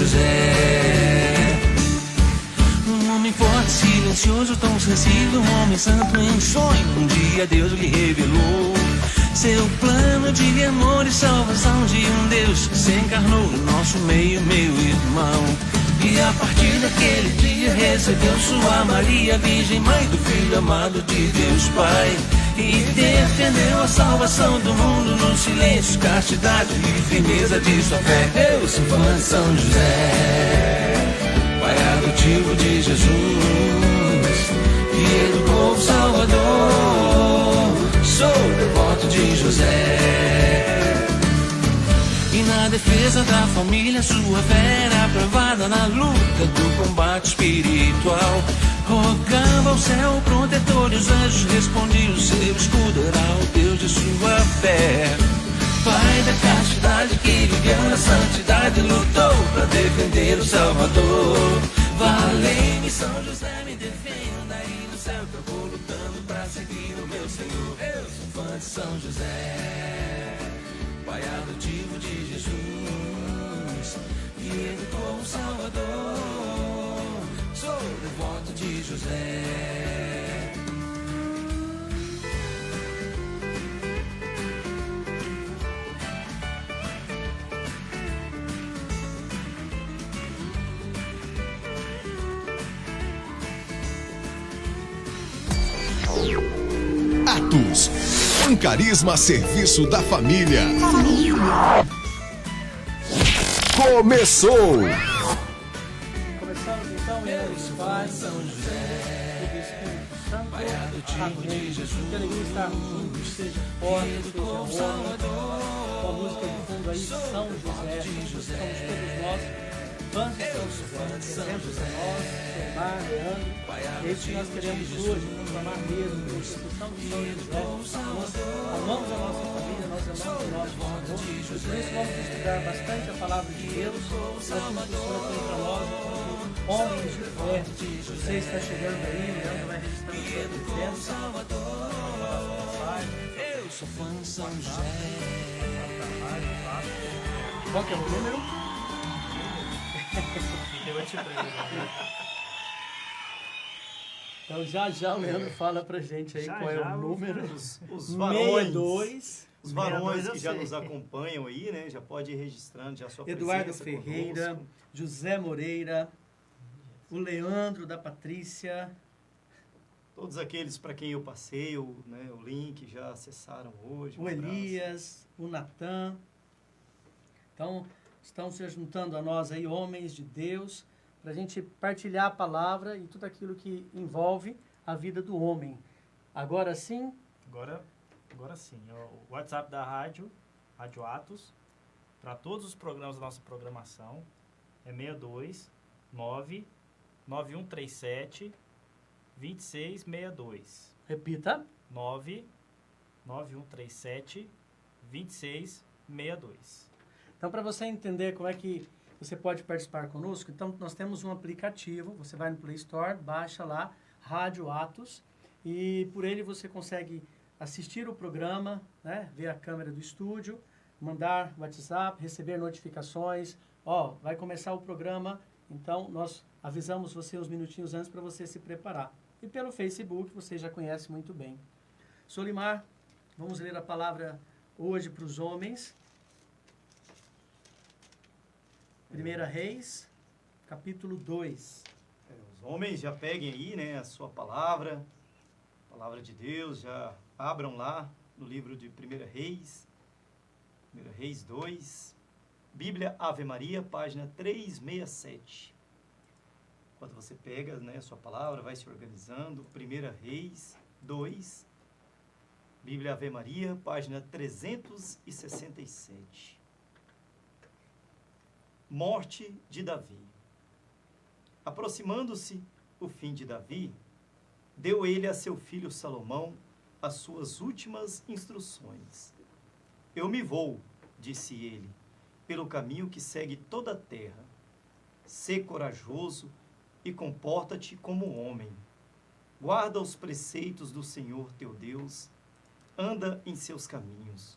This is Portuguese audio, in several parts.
José. Um homem forte, silencioso, tão sensível, um homem santo em sonho. Um dia Deus lhe revelou seu plano de amor e salvação de um Deus que se encarnou no nosso meio, meu irmão. E a partir daquele dia recebeu sua Maria, Virgem Mãe do Filho amado de Deus Pai. E defendeu a salvação do mundo no silêncio, castidade e firmeza de sua fé. Eu sou fã de São José, pai adotivo de Jesus, que educou o Salvador. Sou devoto de José. E na defesa da família sua fé era provada na luta do combate espiritual. Rogava ao céu protetor e os anjos respondiam: seu escudo era o Deus de sua fé. Pai da castidade que viveu na santidade, lutou para defender o Salvador. Valei-me São José, me defenda aí no céu que eu vou lutando para seguir o meu Senhor. Eu sou fã de São José, pai adotivo de Jesus, que educou o Salvador. Sou devoto de José. Atos, um carisma a serviço da família. Começou! Começamos então em nome do Pai, São José, do Espírito Santo. pai adotivo de Jesus, Que alegria estar juntos, seja forte, seja homem. Com a música de fundo aí, São José. Somos todos nós, fãs de São José. Exemplo para nós, Solimar, Leandro. É isso que nós queremos hoje, proclamar mesmo, por instituição de São José. Nós amamos a nossa família, nós amamos o nosso Senhor. Por isso vamos estudar bastante a palavra de Deus, para que o Senhor tenha para nós, homens de fé. Você está chegando aí, Leandro vai registrando sua presença. eu sou fã de São José. Qual que é o número? 28. Então já o Leandro fala pra gente aí Já, qual é já, o número. Os varões, 62. os varões 62 que já eu nos sei. acompanham aí, né? Já pode ir registrando já a sua Eduardo presença Ferreira, conosco. José Moreira, o Leandro da Patrícia, Todos aqueles para quem eu passei o link já acessaram hoje. o Elias, o Natan. Então, estão se juntando a nós aí, homens de Deus, para a gente partilhar a palavra e tudo aquilo que envolve a vida do homem. Agora sim, Agora sim, o WhatsApp da Rádio Atos, para todos os programas da nossa programação, é 62 9137 2662. repita. 9137 2662. Então, para você entender como é que você pode participar conosco, então nós temos um aplicativo, você vai no Play Store, baixa lá, Rádio Atos, e por ele você consegue assistir o programa, né, ver a câmera do estúdio, mandar WhatsApp, receber notificações, vai começar o programa, então nós avisamos você uns minutinhos antes para você se preparar. E pelo Facebook, você já conhece muito bem. Solimar, vamos ler a palavra hoje para os homens. 1 Reis, capítulo 2. Os homens já peguem aí, né, a sua palavra de Deus, já abram lá no livro de 1 Reis 2, Bíblia Ave Maria, página 367. Quando você pega, né, a sua palavra, vai se organizando, 1 Reis 2, Bíblia Ave Maria, página 367. Morte de Davi. Aproximando-se o fim de Davi, deu ele a seu filho Salomão as suas últimas instruções. Eu me vou, disse ele, pelo caminho que segue toda a terra. Sê corajoso e comporta-te como homem. Guarda os preceitos do Senhor teu Deus, anda em seus caminhos,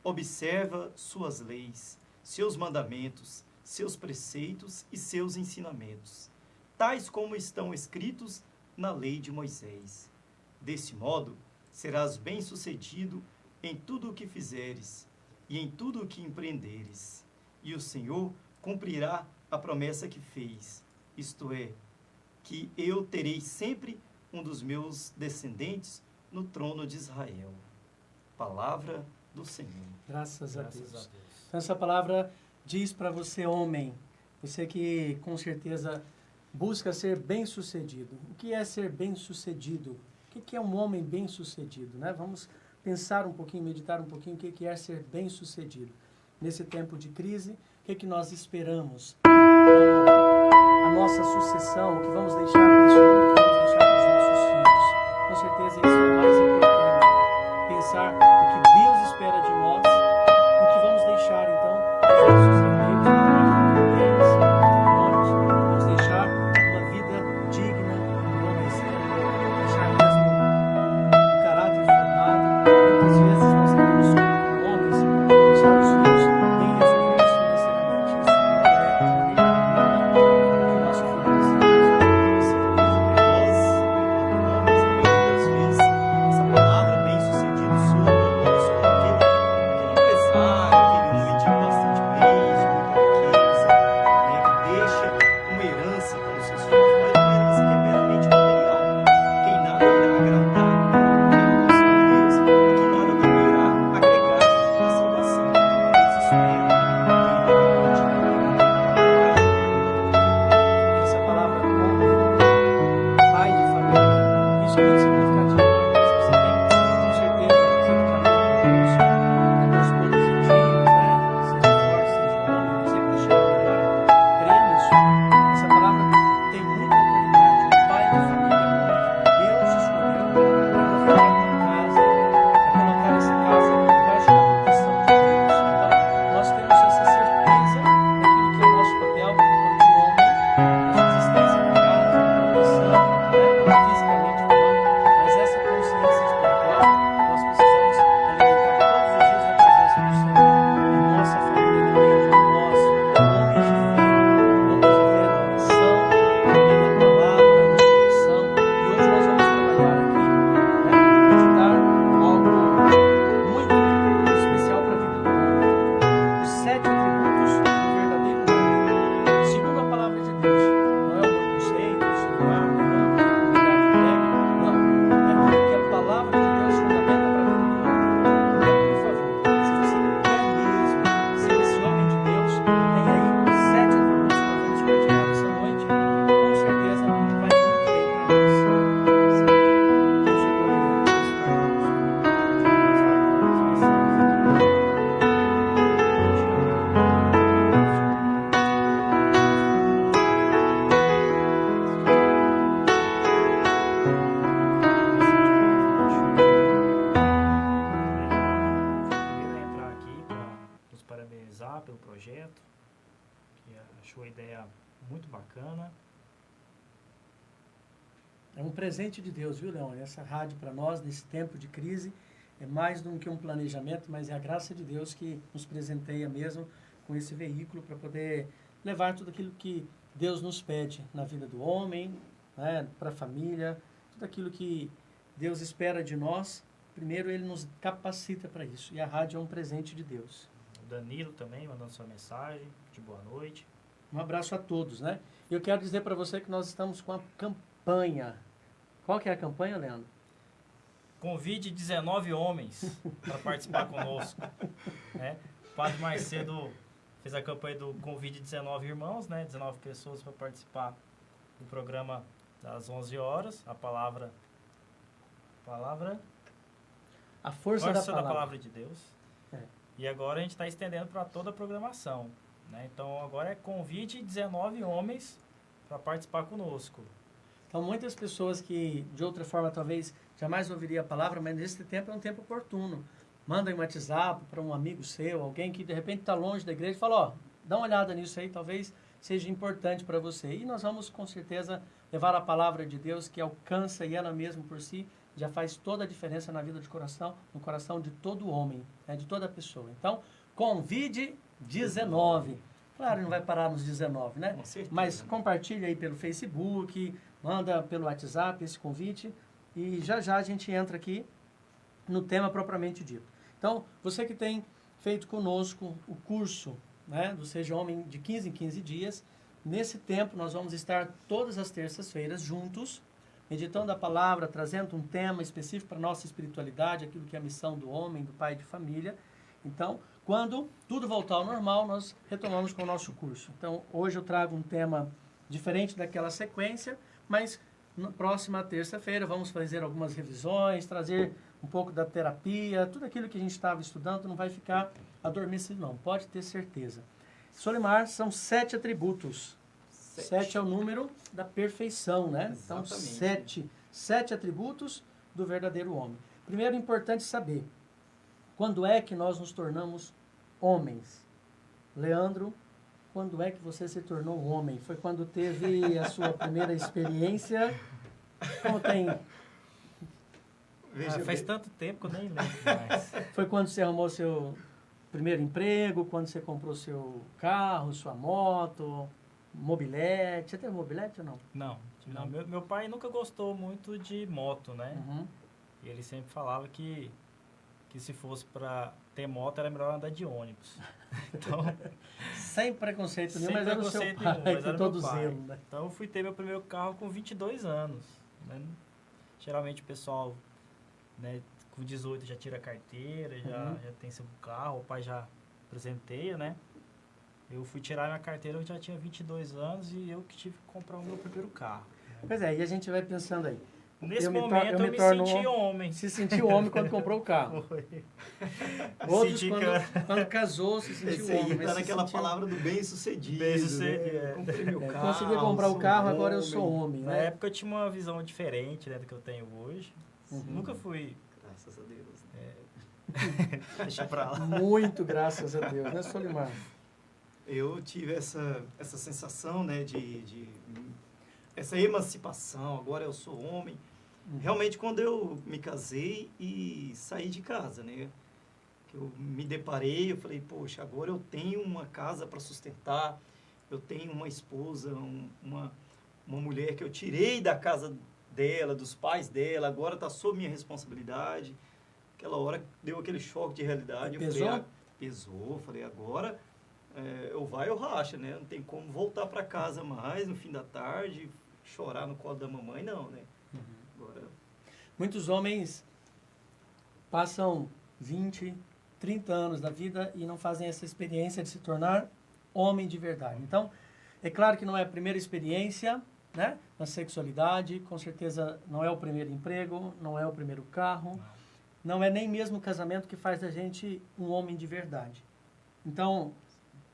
observa suas leis, seus mandamentos, seus preceitos e seus ensinamentos, tais como estão escritos na lei de Moisés. Desse modo, serás bem-sucedido em tudo o que fizeres e em tudo o que empreenderes. E o Senhor cumprirá a promessa que fez, isto é, que eu terei sempre um dos meus descendentes no trono de Israel. Palavra do Senhor. Graças a Graças Deus. a Deus. Então, essa palavra diz para você, homem, você que com certeza busca ser bem-sucedido. O que é ser bem-sucedido? O que é um homem bem-sucedido, né? Vamos pensar um pouquinho, meditar um pouquinho o que é ser bem-sucedido. Nesse tempo de crise, o que nós esperamos? A nossa sucessão, o que vamos deixar para esse mundo, o que vamos deixar para os nossos filhos. Com certeza isso é o mais importante. Pensar o que Deus espera de nós, o que vamos deixar então para os nossos amigos, vamos deixar uma vida digna, vamos deixar mesmo um caráter formado. Muitas vezes nós temos homens deixar os filhos bem resolvidos financeiramente. Isso não é o que o nosso filho precisa. Muitas vezes, essa palavra bem-sucedido soa conosco aquele empresário, aquele homem de bastante bens, muita riqueza, que deixa uma herança para os seus filhos, mas uma herança que é meramente material. Quem nada irá agradar, quem gosta de Deus, e que nada também irá agregar à salvação. Eles esperam Essa palavra homem, pai de família, isso é muito significativo. Você tem, com certeza, sempre caminho com Deus, com escolhas em dias, né? Seja forte, seja homem, você que deixou o lugar, crê nisso. Essa palavra tem muita autoridade. O pai de família é um homem que Deus escolheu para governar uma casa, para colocar essa casa debaixo da proteção de Deus. Então, nós temos essa certeza daquilo que é o nosso papel enquanto homem, a existência da casa, a proteção, né, fisicamente falando, mas essa consciência espiritual nós precisamos alimentar todos os dias na presença do Senhor. A nossa família depende de nós, homens de fé na oração, na palavra, na oração. E hoje nós vamos trabalhar aqui, né, meditar algo muito especial para a vida do homem. Os 7 atributos do verdadeiro homem, segundo a palavra de Deus. Não é o meu conceito, o celular, não, não, é aquilo que a palavra de Deus fundamenta para a vida do homem. Por favor, se você quer mesmo ser esse homem de Deus, tem aí 7 atributos que nós vamos partilhar essa noite. Com certeza vai muito bem para nós. Quem chegou aí Queria entrar aqui para nos parabenizar pelo projeto, que achou a ideia muito bacana. É um presente de Deus, viu, Leão? Essa rádio para nós, nesse tempo de crise, é mais do que um planejamento, mas é a graça de Deus que nos presenteia mesmo com esse veículo para poder levar tudo aquilo que Deus nos pede na vida do homem, né, para a família, tudo aquilo que Deus espera de nós. Primeiro, Ele nos capacita para isso. E a rádio é um presente de Deus. O Danilo também mandando sua mensagem de boa noite. Um abraço a todos, né? E eu quero dizer para você que nós estamos com a campanha. Qual que é a campanha, Leandro? Convide 19 homens para participar conosco. Né? O Padre Marcedo fez a campanha do Convide 19 irmãos, né? 19 pessoas para participar do programa das 11 horas. A palavra A força da palavra de Deus. É. E agora a gente está estendendo para toda a programação. Né? Então agora é convide 19 homens para participar conosco. Então, muitas pessoas que, de outra forma, talvez jamais ouviriam a palavra, mas nesse tempo é um tempo oportuno. Mandem um WhatsApp para um amigo seu, alguém que de repente está longe da igreja, e fala, ó, dá uma olhada nisso aí, talvez seja importante para você. E nós vamos, com certeza, levar a palavra de Deus, que alcança e ela mesma por si, já faz toda a diferença na vida de coração, no coração de todo homem, né, de toda pessoa. Então, convide 19. Claro, não vai parar nos 19, né? Com certeza. Mas compartilha aí pelo Facebook, manda pelo WhatsApp esse convite e já já a gente entra aqui no tema propriamente dito. Então, você que tem feito conosco o curso, né, do Seja Homem de 15 em 15 dias, nesse tempo nós vamos estar todas as terças-feiras juntos, meditando a palavra, trazendo um tema específico para a nossa espiritualidade, aquilo que é a missão do homem, do pai de família. Então, quando tudo voltar ao normal, nós retomamos com o nosso curso. Então, hoje eu trago um tema diferente daquela sequência, mas na próxima terça-feira vamos fazer algumas revisões, trazer um pouco da terapia, tudo aquilo que a gente estava estudando não vai ficar adormecido não, pode ter certeza. Solimar, são 7 atributos. 7 é o número da perfeição, né? Então, Exatamente. 7 atributos do verdadeiro homem. Primeiro, é importante saber, quando é que nós nos tornamos homens? Leandro, quando é que você se tornou um homem? Foi quando teve a sua primeira experiência? Como tem... Veja Faz bem. tanto tempo que eu nem lembro mais. Foi quando você arrumou seu primeiro emprego, quando você comprou seu carro, sua moto, mobilete. Você teve mobilete ou não? Não. Meu pai nunca gostou muito de moto, né? Uhum. E ele sempre falava que se fosse para ter moto era melhor andar de ônibus. Então, Sem preconceito nenhum, sem mas era o seu preconceito pai, nenhum, mas com era todo meu pai. zelo, né? Então eu fui ter meu primeiro carro com 22 anos. Né? Geralmente o pessoal, né, com 18 já tira a carteira, já tem seu carro, o pai já presenteia, né? Eu fui tirar minha carteira, eu já tinha 22 anos e eu que tive que comprar o meu primeiro carro. Pois é, e a gente vai pensando aí. Nesse Eu me momento tor- eu eu me me torno senti homem. Se sentiu homem quando comprou o carro. Foi. Outros, Senti quando casou, se sentiu Esse aí homem. mas tá se naquela sentiu- palavra do bem-sucedido. Bem-sucedido, Né? é. Comprei meu carro. Consegui comprar o sou carro, um agora eu homem. sou homem, Na né? época eu tinha uma visão diferente, né, do que eu tenho hoje. Nunca fui... Graças a Deus. Deixa pra lá. Muito graças a Deus, né, Solimar? Eu tive essa sensação, né, de essa emancipação, agora eu sou homem. Realmente, quando eu me casei e saí de casa, né, que eu me deparei, eu falei, poxa, agora eu tenho uma casa para sustentar, eu tenho uma esposa, uma mulher que eu tirei da casa dela, dos pais dela, agora está sob minha responsabilidade. Aquela hora deu aquele choque de realidade. Pesou? Eu falei, pesou. Falei, agora eu vai ou racha, né? Não tem como voltar para casa mais no fim da tarde, chorar no colo da mamãe, não, né? Agora, Muitos homens passam 20, 30 anos da vida e não fazem essa experiência de se tornar homem de verdade. Então, é claro que não é a primeira experiência, né, na sexualidade, com certeza não é o primeiro emprego, não é o primeiro carro, não é nem mesmo o casamento que faz da gente um homem de verdade. Então,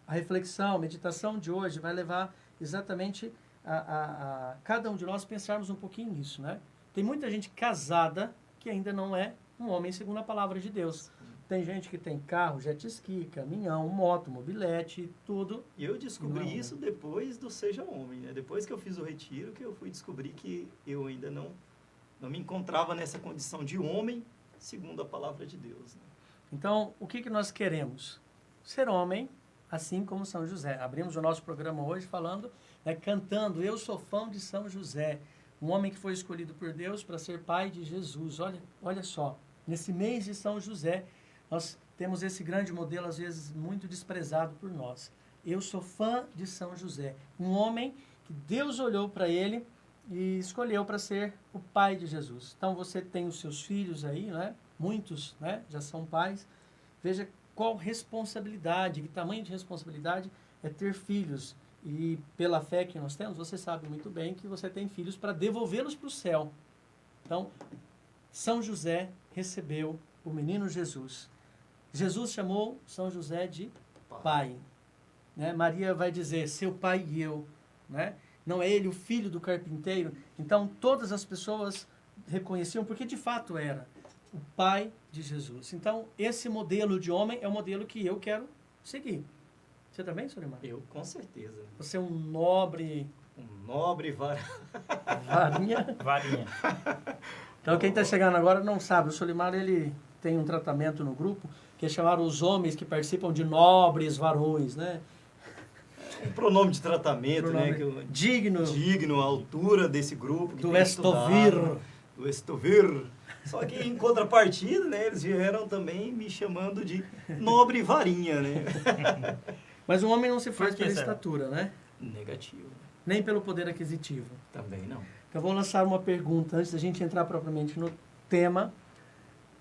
a reflexão, a meditação de hoje vai levar exatamente a cada um de nós pensarmos um pouquinho nisso, né? Tem muita gente casada que ainda não é um homem segundo a palavra de Deus. Tem gente que tem carro, jet ski, caminhão, moto, mobilete, tudo. e eu descobri Não, né? isso depois do Seja Homem, né? Depois que eu fiz o retiro, que eu fui descobrir que eu ainda não me encontrava nessa condição de homem, segundo a palavra de Deus, né? Então, o que nós queremos? Ser homem, assim como São José. Abrimos o nosso programa hoje falando, né, cantando, eu sou fã de São José, um homem que foi escolhido por Deus para ser pai de Jesus. Olha só, nesse mês de São José, nós temos esse grande modelo, às vezes, muito desprezado por nós. Eu sou fã de São José, um homem que Deus olhou para ele e escolheu para ser o pai de Jesus. Então, você tem os seus filhos aí, né? Muitos, né, já são pais. Veja qual responsabilidade, que tamanho de responsabilidade é ter filhos. E pela fé que nós temos, você sabe muito bem que você tem filhos para devolvê-los para o céu. Então, São José recebeu o menino Jesus. Jesus chamou São José de pai. Né? Maria vai dizer, seu pai e eu. Né? Não é ele o filho do carpinteiro? Então, todas as pessoas reconheciam, porque de fato era o pai de Jesus. Então, esse modelo de homem é o modelo que eu quero seguir. Você também, Solimar? Eu, com certeza. Você é um nobre Um nobre varinha. Varinha. Então, quem está chegando agora não sabe. O Solimar, ele tem um tratamento no grupo que é chamar os homens que participam de nobres varões, né? um pronome de tratamento, Pronome né? Que eu- digno digno, a altura desse grupo. Que do tem Estovir. estudado, do Estovir. Só que em contrapartida, né? Eles vieram também me chamando de nobre varinha, né? Mas o homem não se faz Por que pela será? estatura, né? Negativo. Nem pelo poder aquisitivo. Também não. Eu vou lançar uma pergunta antes da gente entrar propriamente no tema.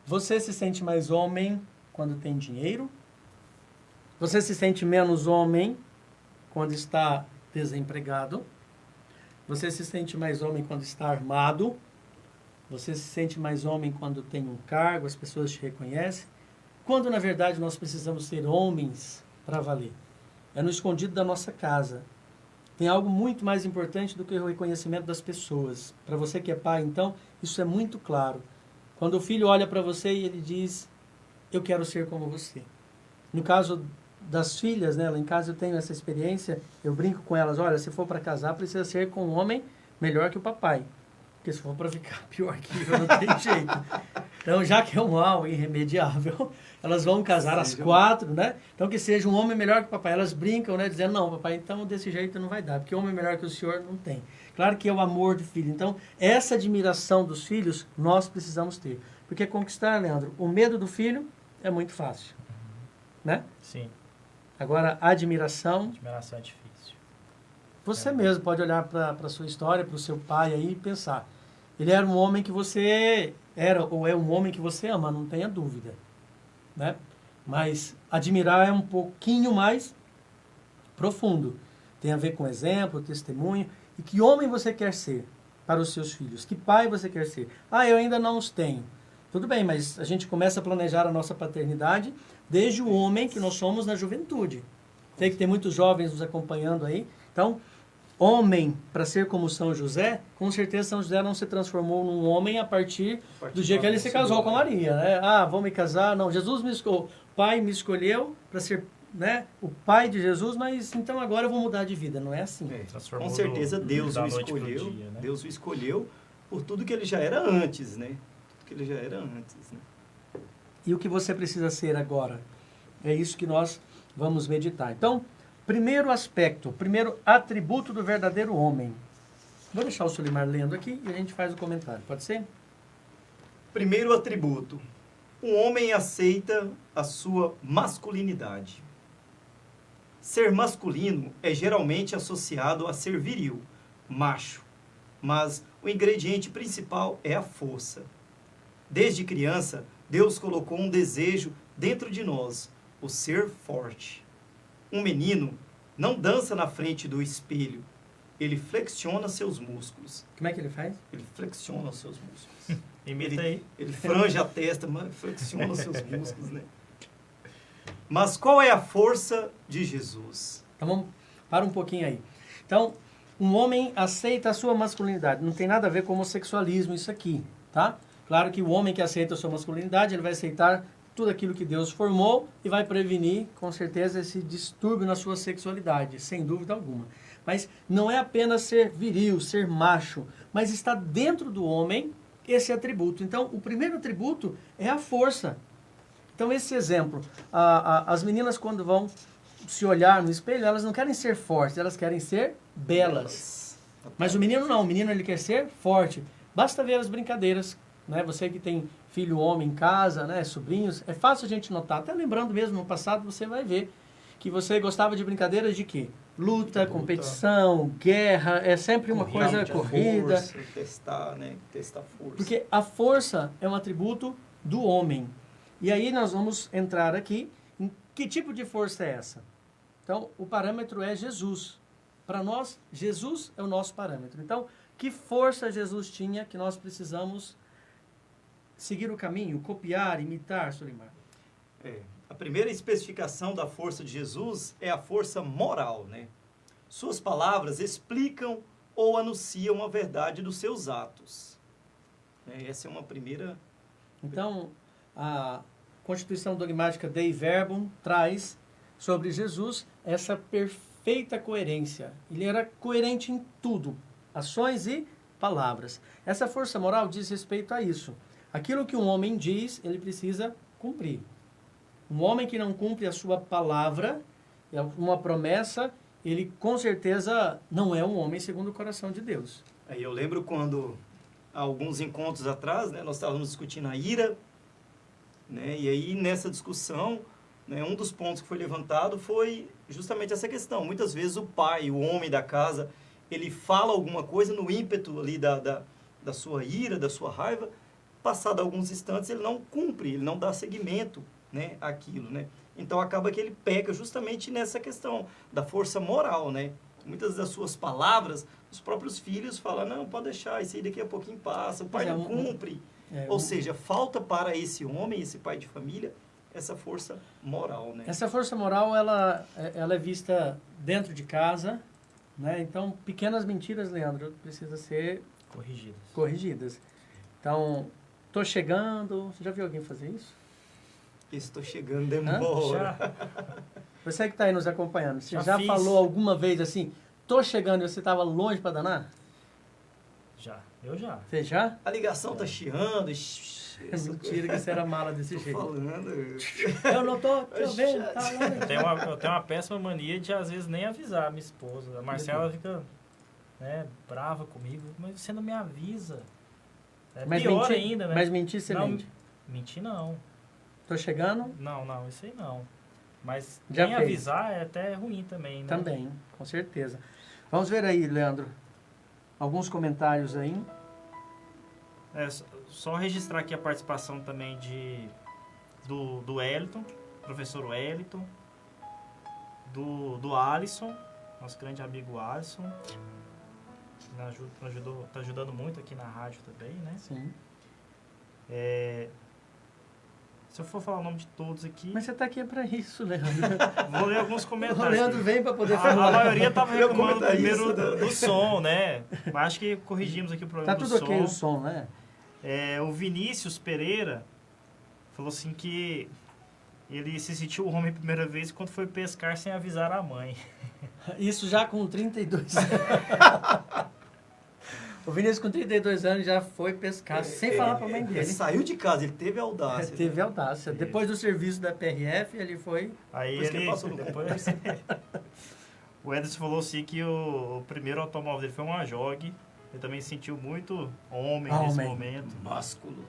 Você se sente mais homem quando tem dinheiro? Você se sente menos homem quando está desempregado? Você se sente mais homem quando está armado? Você se sente mais homem quando tem um cargo, as pessoas te reconhecem? Quando, na verdade, nós precisamos ser homens para valer? É no escondido da nossa casa. Tem algo muito mais importante do que o reconhecimento das pessoas. Para você que é pai, então, isso é muito claro. Quando o filho olha para você e ele diz, eu quero ser como você. No caso das filhas, né, lá em casa eu tenho essa experiência, eu brinco com elas, olha, se for para casar, precisa ser com um homem melhor que o papai. Porque se for para ficar pior que eu, não tem jeito. Então, já que é um mal irremediável, elas vão casar às 4, né? Então, que seja um homem melhor que o papai. Elas brincam, né? Dizendo, não, papai, então desse jeito não vai dar. Porque homem melhor que o senhor não tem. Claro que é o amor do filho. Então, essa admiração dos filhos, nós precisamos ter. Porque conquistar, Leandro, o medo do filho é muito fácil. Né? Sim, Agora, a admiração... admiração é difícil. Você mesmo pode olhar para a sua história, para o seu pai aí e pensar. Ele era um homem que você era ou é um homem que você ama, não tenha dúvida. Né? Mas admirar é um pouquinho mais profundo. Tem a ver com exemplo, testemunho. E que homem você quer ser para os seus filhos? Que pai você quer ser? Ah, eu ainda não os tenho. Tudo bem, mas a gente começa a planejar a nossa paternidade desde o homem que nós somos na juventude. Sei que tem muitos jovens nos acompanhando aí. Então, homem, para ser como São José, com certeza São José não se transformou num homem a partir do dia que ele se casou com Maria, né? Ah, vou me casar. Não, Jesus me escolheu, o pai me escolheu para ser, né, o pai de Jesus, mas então agora eu vou mudar de vida. Não é assim. Transformou Com certeza do- Deus da o noite pro escolheu. dia, né? Deus o escolheu por tudo que ele já era antes, né? Tudo que ele já era antes, né? E o que você precisa ser agora? É isso que nós vamos meditar. Então, primeiro aspecto, primeiro atributo do verdadeiro homem. Vou deixar o Solimar lendo aqui e a gente faz o comentário. Pode ser? Primeiro atributo. Um homem aceita a sua masculinidade. Ser masculino é geralmente associado a ser viril, macho, mas o ingrediente principal é a força. Desde criança, Deus colocou um desejo dentro de nós, o ser forte. Um menino não dança na frente do espelho, ele flexiona seus músculos. Como é que ele faz? Ele flexiona os seus músculos. Imita aí. Ele franja a testa, mas flexiona os seus músculos, né? Mas qual é a força de Jesus? Então vamos, para um pouquinho aí. Então, um homem aceita a sua masculinidade. Não tem nada a ver com homossexualismo isso aqui, tá? Claro que o homem que aceita a sua masculinidade, ele vai aceitar tudo aquilo que Deus formou e vai prevenir, com certeza, esse distúrbio na sua sexualidade, sem dúvida alguma. Mas não é apenas ser viril, ser macho, mas está dentro do homem esse atributo. Então, o primeiro atributo é a força. Então, esse exemplo, as meninas quando vão se olhar no espelho, elas não querem ser fortes, elas querem ser belas. Mas o menino não, o menino ele quer ser forte. Basta ver as brincadeiras, né? Você que tem filho homem em casa, né, sobrinhos, é fácil a gente notar. Até lembrando mesmo, no passado você vai ver que você gostava de brincadeiras de quê? Luta, competição, guerra, é sempre uma coisa corrida. Força, testar, né? Testar força. Porque a força é um atributo do homem. E aí nós vamos entrar aqui em que tipo de força é essa. Então, o parâmetro é Jesus. Para nós, Jesus é o nosso parâmetro. Então, que força Jesus tinha que nós precisamos seguir o caminho, copiar, imitar, Solimar? A primeira especificação da força de Jesus é a força moral, né? Suas palavras explicam ou anunciam a verdade dos seus atos. Essa é uma primeira... Então, a Constituição Dogmática Dei Verbum traz sobre Jesus essa perfeita coerência. Ele era coerente em tudo, ações e palavras. Essa força moral diz respeito a isso. Aquilo que um homem diz, ele precisa cumprir. Um homem que não cumpre a sua palavra, uma promessa, ele com certeza não é um homem segundo o coração de Deus. Aí eu lembro quando, há alguns encontros atrás, né, nós estávamos discutindo a ira, né, e aí nessa discussão, né, um dos pontos que foi levantado foi justamente essa questão. Muitas vezes o pai, o homem da casa, ele fala alguma coisa no ímpeto ali da sua ira, da sua raiva, passado alguns instantes ele não cumpre, ele não dá seguimento, né, àquilo, né. Então acaba que ele peca justamente nessa questão da força moral, né. Muitas das suas palavras, os próprios filhos falam, não, pode deixar, isso aí daqui a pouquinho passa, o pai não cumpre. Ou seja, falta para esse homem, esse pai de família, essa força moral, né. Essa força moral, ela é vista dentro de casa, né? Então, pequenas mentiras, Leandro, precisam ser corrigidas. Então, tô chegando, você já viu alguém fazer isso? Estou chegando, demora. Você que está aí nos acompanhando, você Já fiz. falou alguma vez assim, tô chegando e você estava longe para danar? Eu já. Você já? A ligação tá chiando. É mentira que você era mala desse jeito. Falando. Eu não tô vendo, tá longe. Eu tenho uma péssima mania de, às vezes, nem avisar a minha esposa. A Marcela fica, né, brava comigo. Mas você não me avisa. É Mas pior mentir, ainda, né? Mas mentir, você Não, mente. Mentir, não. Tô chegando? Não, isso aí não. Mas Já nem fez. avisar é até ruim também, né? Também, com certeza. Vamos ver aí, Leandro. Alguns comentários aí. Só registrar aqui a participação também do Wellington, professor Wellington, do Alisson, nosso grande amigo Alisson, tá ajudando muito aqui na rádio também, né? Sim. Se eu for falar o nome de todos aqui, Mas você tá aqui para isso, Leandro. vou ler alguns O comentários. Leandro vem para poder A falar. maioria tava reclamando comentar primeiro isso, do som, né? Mas acho que corrigimos aqui o problema Tá do tudo som. ok o som, né? O Vinícius Pereira falou assim que ele se sentiu homem a primeira vez quando foi pescar sem avisar a mãe. Isso já com 32 anos. O Vinícius com 32 anos já foi pescar sem falar para a mãe Ele dele. saiu de casa, ele teve audácia. Teve né? audácia. Depois do serviço da PRF, ele foi... Aí Depois que ele passou no depois o Ederson falou assim que o primeiro automóvel dele foi uma Jog. Ele também se sentiu muito homem nesse Homem. momento. Másculo.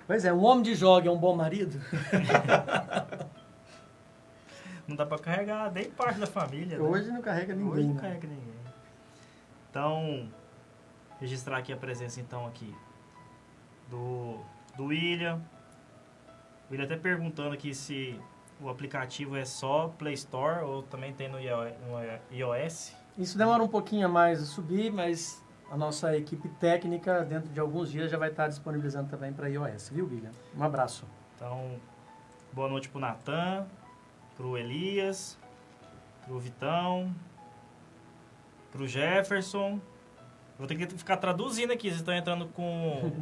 Pois é, um homem de jogo é um bom marido? Não dá pra carregar nem parte da família, né? Hoje não carrega ninguém. Hoje não né? carrega ninguém. Então, registrar aqui a presença então aqui do William. O William até perguntando aqui se o aplicativo é só Play Store ou também tem no iOS. Isso demora um pouquinho a mais a subir, mas a nossa equipe técnica, dentro de alguns dias, já vai estar disponibilizando também para iOS, viu, William? Um abraço. Então, boa noite pro Natan, pro Elias, pro Vitão, pro Jefferson. Vou ter que ficar traduzindo aqui, vocês estão entrando com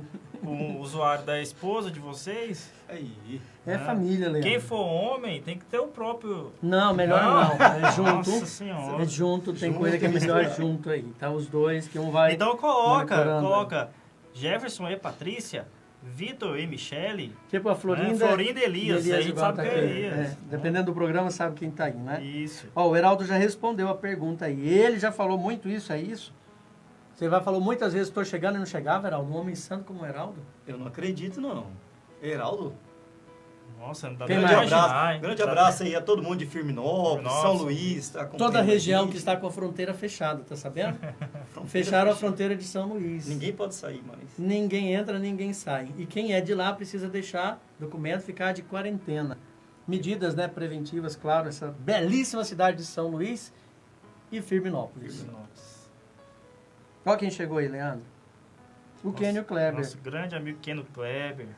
o usuário da esposa de vocês. Aí. É né? família, Leandro. Quem for homem tem que ter o próprio... Não, melhor não. É junto. Nossa Senhora. É junto, tem Junto coisa que é e melhor misturado. junto aí. Tá os dois, que um vai... Então monitorando. coloca Jefferson e Patrícia, Vitor e Michele, Tipo a Florinda... Florinda e Elias. A gente igual sabe tá que aqui. é Elias. Dependendo do programa, sabe quem tá aí, né? Isso. Ó, o Heraldo já respondeu a pergunta aí. Ele já falou muito isso, é isso? Você falou muitas vezes, estou chegando e não chegava, Heraldo? Um homem santo como o Heraldo? Eu não acredito, não. Heraldo, Nossa, não dá Quem pra mais? imaginar, hein? grande abraço aí a todo mundo de Firminópolis, Nossa. São Luís. Tá acompanhando Toda a região gente. que está com a fronteira fechada, tá sabendo? Fronteira Fecharam a fechada. fronteira de São Luís. Ninguém pode sair mais. Ninguém entra, ninguém sai. E quem é de lá precisa deixar documento, ficar de quarentena. Medidas, né, preventivas, claro, essa belíssima cidade de São Luís e Firminópolis. Nossa. Olha quem chegou aí, Leandro. O Kenio Kleber. Nosso grande amigo Kenio Kleber.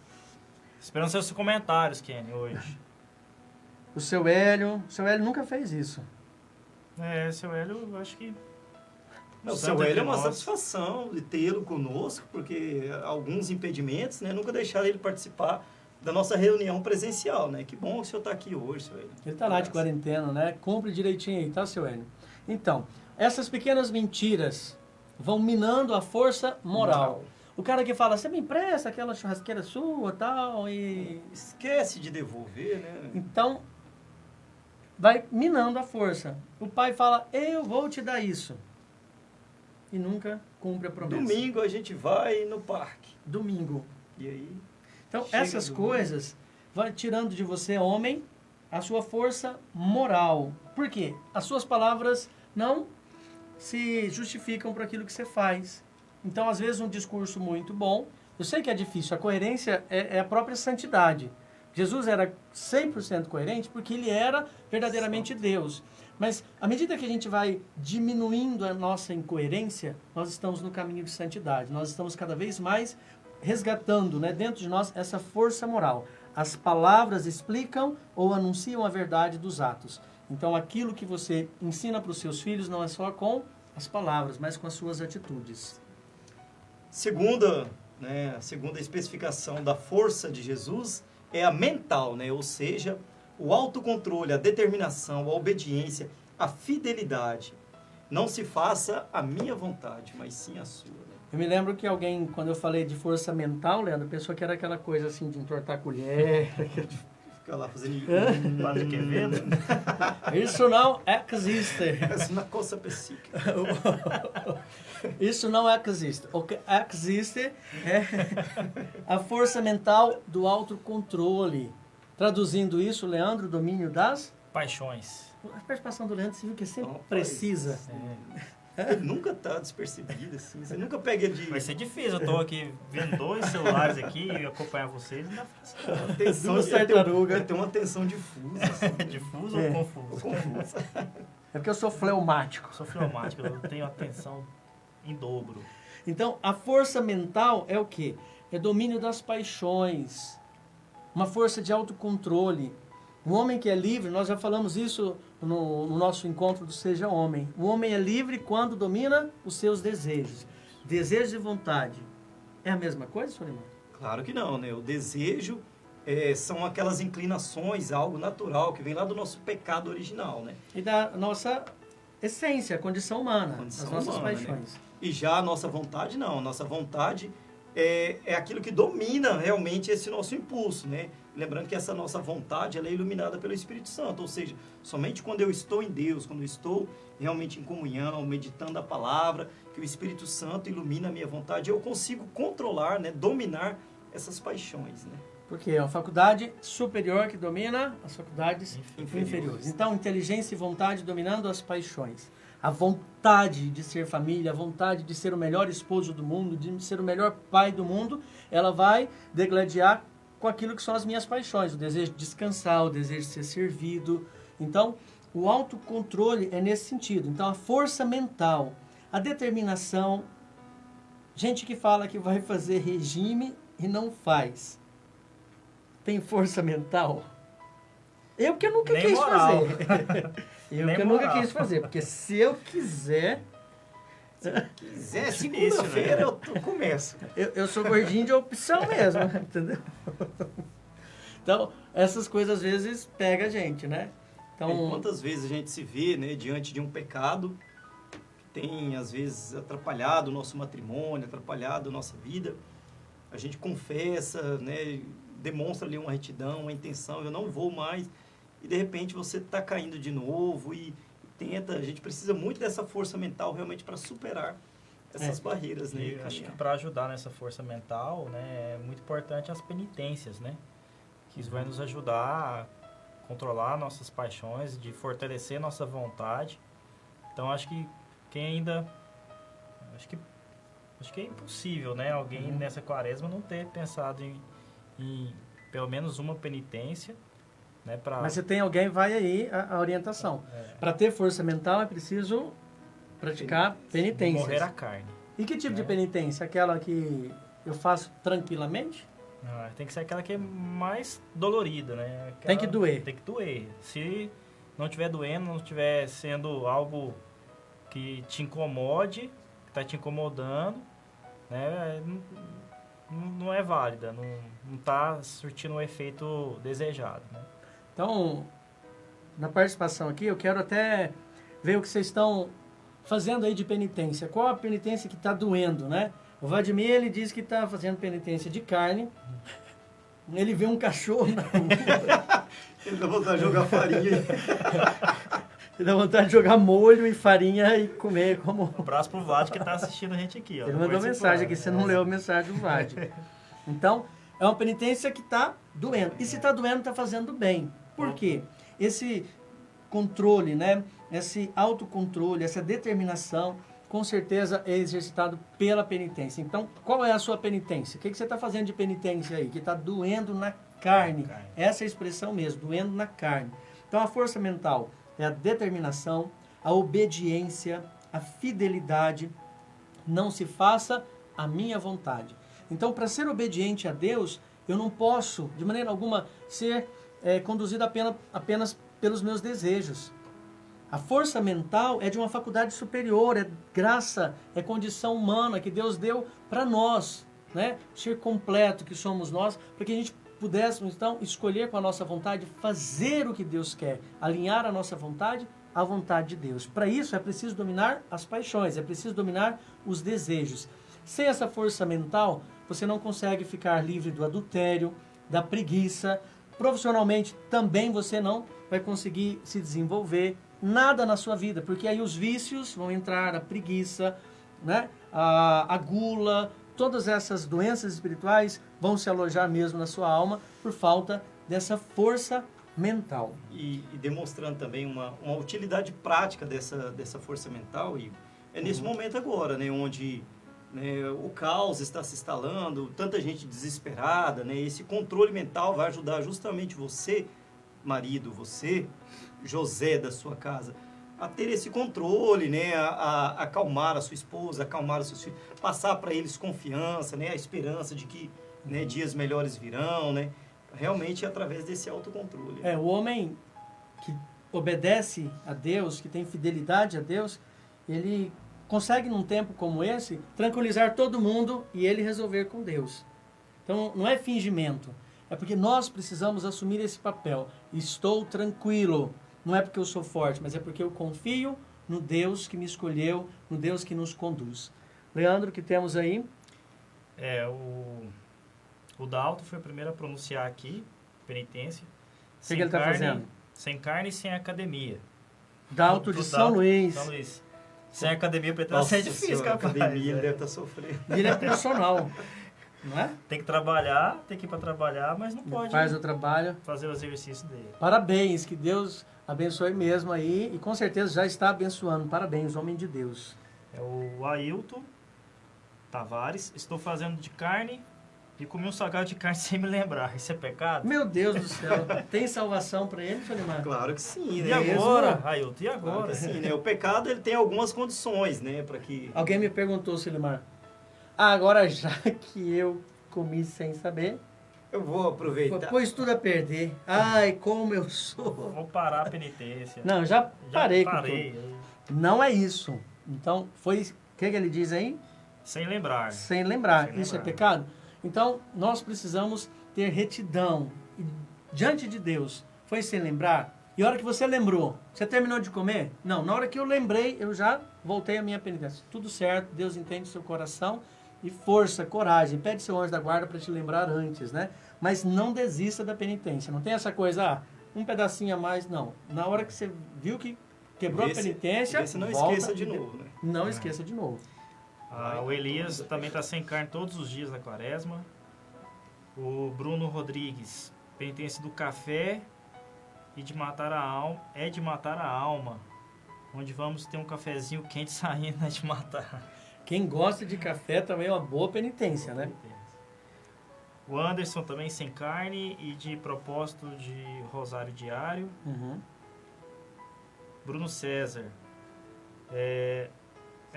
Esperando seus comentários, Kenny, hoje. O seu Hélio. O seu Hélio nunca fez isso. Seu Hélio, eu acho que... Não, o santo seu Hélio é entre uma nós. satisfação de tê-lo conosco, porque alguns impedimentos, né, nunca deixaram ele participar da nossa reunião presencial, né? Que bom que o senhor está aqui hoje, seu Hélio. Ele está lá de quarentena, né? Cumpre direitinho aí, tá, seu Hélio? Então, essas pequenas mentiras vão minando a força moral. O cara que fala, você me empresta aquela churrasqueira sua tal, e... Esquece de devolver, né? Então, vai minando a força. O pai fala, eu vou te dar isso. E nunca cumpre a promessa. Domingo a gente vai no parque. Domingo. E aí? Então, Chega essas domingo. coisas vão tirando de você, homem, a sua força moral. Por quê? As suas palavras não se justificam por aquilo que você faz. Então, às vezes, um discurso muito bom, eu sei que é difícil, a coerência é a própria santidade. Jesus era 100% coerente porque ele era verdadeiramente Deus. Mas, à medida que a gente vai diminuindo a nossa incoerência, nós estamos no caminho de santidade. Nós estamos cada vez mais resgatando, né, dentro de nós essa força moral. As palavras explicam ou anunciam a verdade dos atos. Então, aquilo que você ensina para os seus filhos não é só com as palavras, mas com as suas atitudes. A segunda especificação da força de Jesus é a mental, né? Ou seja, o autocontrole, a determinação, a obediência, a fidelidade. Não se faça a minha vontade, mas sim a sua. Né? Eu me lembro que alguém, quando eu falei de força mental, Leandro, pensou que era aquela coisa assim de entortar a colher. Fica lá fazendo... Padre Quevedo. Isso não existe. Essa na coça psíquica. Isso não existe. O que existe é a força mental do autocontrole. Traduzindo isso, Leandro, domínio das... Paixões. A participação do Leandro, você viu que é sempre Rapaz, precisa. Ele nunca tá despercebido, assim. Você nunca pega ele de... Vai ser difícil, eu tô aqui vendo 2 celulares aqui e acompanhar vocês, não é fácil. Atenção, Duas tartarugas. Ele tem uma atenção difusa. Assim. Difuso É. ou confuso? Confusa. É porque eu sou fleumático. Sou fleumático, eu tenho atenção em dobro. Então, a força mental é o quê? É domínio das paixões. Uma força de autocontrole. Um homem que é livre, nós já falamos isso no nosso encontro do Seja Homem. O homem é livre quando domina os seus desejos. Desejo e vontade. É a mesma coisa, Solimar? Claro que não, né? O desejo são aquelas inclinações, algo natural, que vem lá do nosso pecado original, né? E da nossa essência, a condição humana, Condição as nossas humana, paixões. né? E já a nossa vontade, não. A nossa vontade é aquilo que domina realmente esse nosso impulso, né? Lembrando que essa nossa vontade ela é iluminada pelo Espírito Santo, ou seja, somente quando eu estou em Deus, quando eu estou realmente em comunhão, meditando a palavra, que o Espírito Santo ilumina a minha vontade, eu consigo controlar, né, dominar essas paixões, né? Porque é uma faculdade superior que domina as faculdades Inferiores. inferiores. Então, inteligência e vontade dominando as paixões. A vontade de ser família, a vontade de ser o melhor esposo do mundo, de ser o melhor pai do mundo, ela vai degladiar com aquilo que são as minhas paixões. O desejo de descansar, o desejo de ser servido. Então, o autocontrole é nesse sentido. Então, a força mental, a determinação. Gente que fala que vai fazer regime e não faz. Tem força mental? Eu que nunca Nem quis moral. fazer. Eu Nem que nunca moral. quis fazer. Porque se eu quiser... Quiser, Difícil, segunda-feira né? eu começo. Eu sou gordinho de opção mesmo, entendeu? Então, essas coisas às vezes pegam a gente, né? Então, E quantas vezes a gente se vê, né, diante de um pecado que tem, às vezes, atrapalhado o nosso matrimônio, atrapalhado a nossa vida. A gente confessa, né, demonstra ali uma retidão, uma intenção, eu não vou mais. E, de repente, você está caindo de novo e tenta. A gente precisa muito dessa força mental realmente para superar essas barreiras, né? E e acho que caminhar. para ajudar nessa força mental, né, é muito importante as penitências, né? Que isso vai nos ajudar a controlar nossas paixões, de fortalecer nossa vontade. Então acho que quem ainda acho que é impossível, né, alguém nessa quaresma não ter pensado em pelo menos uma penitência, né, para mas se tem alguém, vai aí a orientação. Para ter força mental é preciso praticar penitências. morrer a carne. E que tipo de né? penitência? Aquela que eu faço tranquilamente? Ah, tem que ser aquela que é mais dolorida, né? Tem que doer. Tem que doer. Se não estiver doendo, não estiver sendo algo que te incomode, que está te incomodando, né? Não é válida, não está surtindo o efeito desejado, né? Então, na participação aqui, eu quero até ver o que vocês estão fazendo aí de penitência. Qual a penitência que está doendo, né? O Vladimir, ele diz que está fazendo penitência de carne. ele vê um cachorro na rua, Ele dá vontade de jogar farinha. ele dá vontade de jogar molho e farinha e comer como... Um abraço pro Vlad que tá assistindo a gente aqui, ó. Ele Não mandou participou, mensagem aqui, né? você não leu a mensagem do Vlad. Então, é uma penitência que está doendo. E se está doendo, está fazendo bem. Por quê? Esse controle, né? Esse autocontrole, essa determinação, com certeza é exercitado pela penitência. Então, qual é a sua penitência? O que você está fazendo de penitência aí? Que está doendo na carne. Essa é a expressão mesmo, doendo na carne. Então, a força mental é a determinação, a obediência, a fidelidade. Não se faça a minha vontade. Então, para ser obediente a Deus, eu não posso, de maneira alguma, ser conduzido apenas pelos meus desejos. A força mental é de uma faculdade superior, é graça, é condição humana que Deus deu para nós, né? Ser completo que somos nós, para que a gente pudéssemos, então, escolher com a nossa vontade, fazer o que Deus quer, alinhar a nossa vontade à vontade de Deus. Para isso é preciso dominar as paixões, é preciso dominar os desejos. Sem essa força mental, você não consegue ficar livre do adultério, da preguiça. Profissionalmente também você não vai conseguir se desenvolver nada na sua vida, porque aí os vícios vão entrar, a preguiça, né? a gula, todas essas doenças espirituais vão se alojar mesmo na sua alma por falta dessa força mental. E demonstrando também uma utilidade prática dessa força mental, e é nesse momento agora, né, onde, né, o caos está se instalando, tanta gente desesperada, né, esse controle mental vai ajudar justamente você, marido, você, José da sua casa, a ter esse controle, né, a acalmar a sua esposa, acalmar os seus filhos, passar para eles confiança, né, a esperança de que, né, dias melhores virão, né, realmente é através desse autocontrole. O homem que obedece a Deus, que tem fidelidade a Deus, ele consegue num tempo como esse tranquilizar todo mundo e ele resolver com Deus. Então não é fingimento, é porque nós precisamos assumir esse papel. Estou tranquilo, não é porque eu sou forte, mas é porque eu confio no Deus que me escolheu, no Deus que nos conduz. Leandro, o que temos aí? O Dalton foi o primeiro a pronunciar aqui, penitência. O que ele está fazendo? Sem carne e sem academia. Dalton de São Luís. São Luís. Sem academia, para entrar é difícil, capaz. Academia, ele deve estar sofrendo. Ele é personal, não é? Tem que trabalhar, tem que ir para trabalhar, mas não pode faz o trabalho. Fazer o exercício dele. Parabéns, que Deus abençoe mesmo aí, e com certeza já está abençoando. Parabéns, homem de Deus. É o Ailton Tavares. Estou fazendo de carne e comi um salgado de carne sem me lembrar. Isso é pecado? Meu Deus do céu. Tem salvação para ele, Solimar? Claro que sim, né? E agora, Ailton? E agora? Claro que sim, né? O pecado, ele tem algumas condições, né? Para que... Alguém me perguntou, Solimar. Agora, já que eu comi sem saber, eu vou aproveitar. Pôs tudo a perder. Ai, como eu sou. Vou parar a penitência. Não, já parei. Parei. Não é isso. Então, foi... O que ele diz aí? Sem lembrar. Sem lembrar. Isso é pecado? Então, nós precisamos ter retidão. E, diante de Deus, foi sem lembrar? E a hora que você lembrou, você terminou de comer? Não, na hora que eu lembrei, eu já voltei à minha penitência. Tudo certo, Deus entende o seu coração. E força, coragem. Pede seu anjo da guarda para te lembrar antes, né? Mas não desista da penitência. Não tem essa coisa, um pedacinho a mais, não. Na hora que você viu que quebrou a penitência, não esqueça de novo, né? Não esqueça de novo. O Elias também está sem carne todos os dias na quaresma. O Bruno Rodrigues, penitência do café e de matar a alma, é de matar a alma. Onde vamos ter um cafezinho quente saindo, é de matar. Quem gosta de café também é uma boa penitência, né? O Anderson também sem carne e de propósito de rosário diário. Uhum. Bruno César, é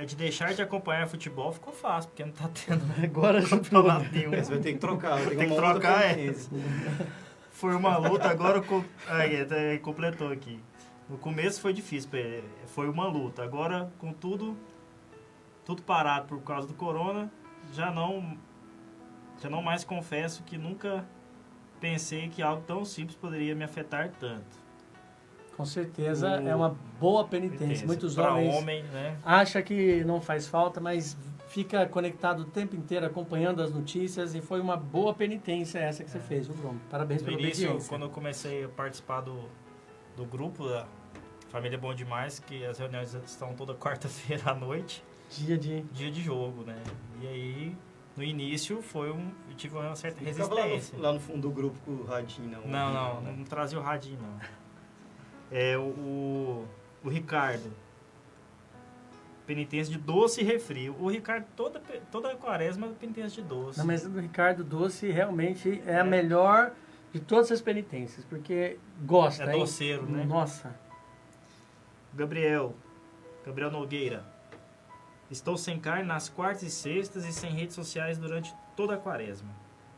de deixar de acompanhar futebol, ficou fácil, porque não tá tendo agora campeonato nenhum. Você vai ter que trocar. Tem que trocar, Foi uma luta, agora completou aqui. No começo foi difícil, foi uma luta. Agora, com tudo parado por causa do corona, já não mais confesso que nunca pensei que algo tão simples poderia me afetar tanto. Com certeza é uma boa penitência. Muitos homens né? acham que não faz falta, mas fica conectado o tempo inteiro, acompanhando as notícias, e foi uma boa penitência essa que você fez, viu, Bruno? Parabéns No pela início, obediência. quando eu comecei a participar do grupo da Família Bom Demais, que as reuniões estão toda quarta-feira à noite, Dia dia de jogo, né? E aí, no início, eu tive uma certa Ficava resistência. lá no fundo do grupo com o radinho, não. Não trazia o radinho, não. O Ricardo, penitência de doce e refri. O Ricardo, toda a quaresma, penitência de doce. Não, mas o Ricardo Doce realmente é a melhor de todas as penitências, porque gosta, É hein? doceiro, né? Nossa. Gabriel Nogueira. Estou sem carne nas quartas e sextas e sem redes sociais durante toda a quaresma.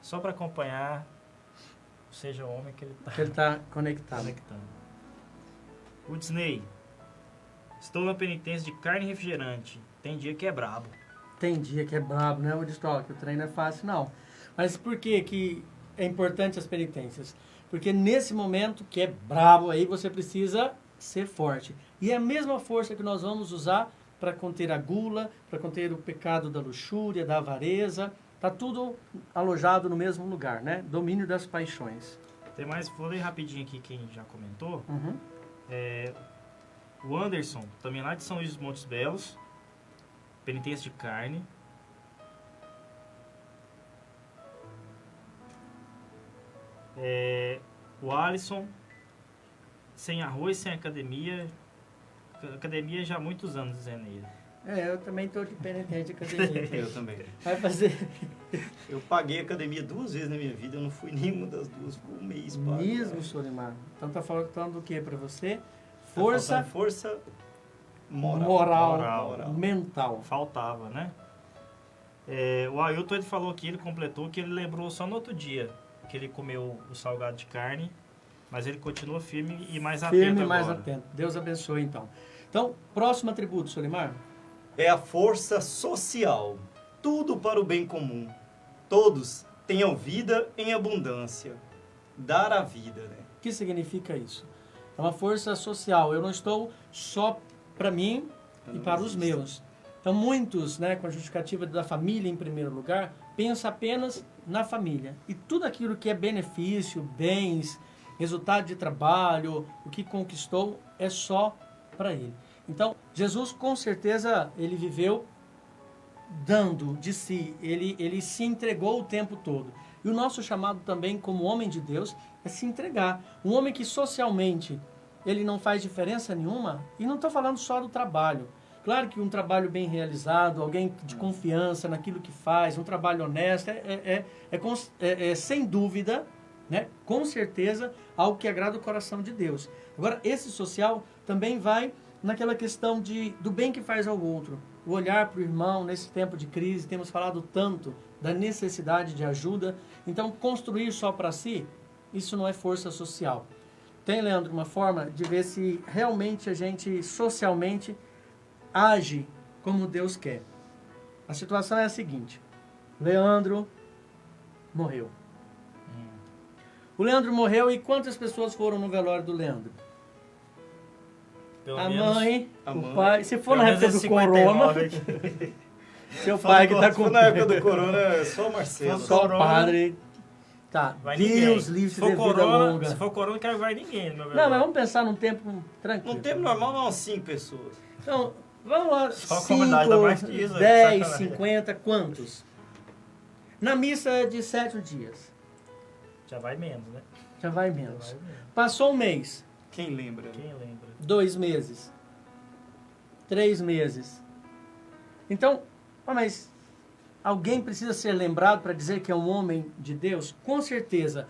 Só para acompanhar, seja o homem que ele está Que ele está conectado. conectando. O Disney. Estou na penitência de carne e refrigerante. Tem dia que é brabo. Tem dia que é brabo, né, Woodstock? O treino não é fácil, não. Mas por que é importante as penitências? Porque nesse momento que é brabo aí, você precisa ser forte. E é a mesma força que nós vamos usar para conter a gula, para conter o pecado da luxúria, da avareza. Está tudo alojado no mesmo lugar, né? Domínio das paixões. Tem mais, vou ler rapidinho aqui quem já comentou. Uhum. O Anderson, também lá de São Luís dos Montes Belos. Penitência de carne. O Alisson, sem arroz, sem academia. Academia já há muitos anos, dizendo ele. Eu também estou de penitente de academia. Eu também. Vai fazer Eu paguei academia 2 vezes na minha vida, eu não fui nenhuma das duas por um mês. mesmo, Solimar. Então tá faltando o que para você? Tá Força faltando força moral, mental. Faltava, né? O Ailton, ele falou que ele completou, que ele lembrou só no outro dia que ele comeu o salgado de carne, mas ele continua firme e mais atento Firme e mais agora. atento. Deus abençoe, então. Então, próximo atributo, Solimar. É a força social. Tudo para o bem comum. Todos tenham vida em abundância. Dar a vida, né? O que significa isso? É uma força social. Eu não estou só para mim e para os meus. Então, muitos, né, com a justificativa da família em primeiro lugar, pensam apenas na família. E tudo aquilo que é benefício, bens, resultado de trabalho, o que conquistou, é só para ele. Então, Jesus, com certeza, ele viveu dando de si, ele se entregou o tempo todo. E o nosso chamado também, como homem de Deus, é se entregar. Um homem que socialmente ele não faz diferença nenhuma, e não estou falando só do trabalho. Claro que um trabalho bem realizado, alguém de confiança naquilo que faz, um trabalho honesto, sem dúvida, né, com certeza, algo que agrada o coração de Deus. Agora, esse social também vai naquela questão do bem que faz ao outro. O olhar para o irmão nesse tempo de crise, temos falado tanto da necessidade de ajuda. Então, construir só para si, isso não é força social. Tem, Leandro, uma forma de ver se realmente a gente socialmente age como Deus quer. A situação é a seguinte: Leandro morreu. O Leandro morreu e quantas pessoas foram no velório do Leandro? Pelo A menos- mãe, a o mãe. pai. Se for pelo na menos época do 59 corona, aqui. seu pai que está com Na época do corona, é só o Marcelo. Só- só o corona, padre. Tá, Vai Deus ninguém. livre Se de for vida corona, longa. se for corona, não quero vai ninguém no meu Não, velório. mas vamos pensar num tempo tranquilo. Num tempo normal, não, 5 pessoas. Então, vamos lá. Só a comunidade da Marquesa, 10, sacanagem. 50, quantos? Na missa de 7 dias. Já vai menos, né? Já vai Já menos. vai menos. Passou um mês, Quem lembra? Quem lembra? 2 meses, 3 meses. Então, mas alguém precisa ser lembrado para dizer que é um homem de Deus? Com certeza.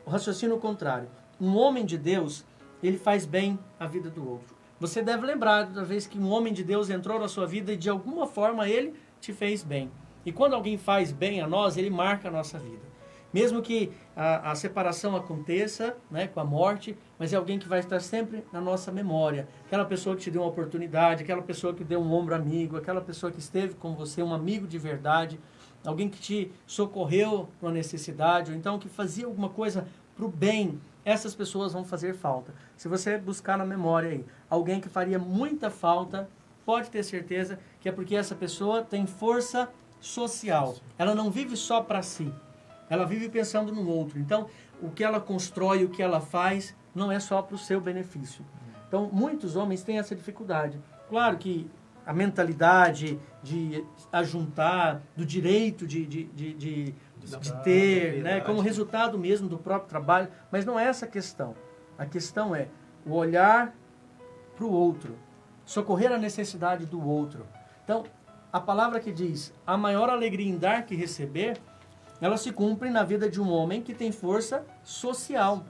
O raciocínio contrário. Um homem de Deus, ele faz bem a vida do outro. Você deve lembrar da vez que um homem de Deus entrou na sua vida e de alguma forma ele te fez bem. E quando alguém faz bem a nós, ele marca a nossa vida. Mesmo que a separação aconteça, né, com a morte, mas é alguém que vai estar sempre na nossa memória. Aquela pessoa que te deu uma oportunidade, aquela pessoa que deu um ombro amigo, aquela pessoa que esteve com você, um amigo de verdade, alguém que te socorreu numa necessidade, ou então que fazia alguma coisa para o bem. Essas pessoas vão fazer falta. Se você buscar na memória aí, alguém que faria muita falta, pode ter certeza que é porque essa pessoa tem força social. Ela não vive só para si. Ela vive pensando no outro. Então, o que ela constrói, o que ela faz, não é só para o seu benefício. Então, muitos homens têm essa dificuldade. Claro que a mentalidade de ajuntar, do direito de ter, né, como resultado mesmo do próprio trabalho, mas não é essa a questão. A questão é o olhar para o outro, socorrer a necessidade do outro. Então, a palavra que diz, a maior alegria em dar que receber, ela se cumpre na vida de um homem que tem força social.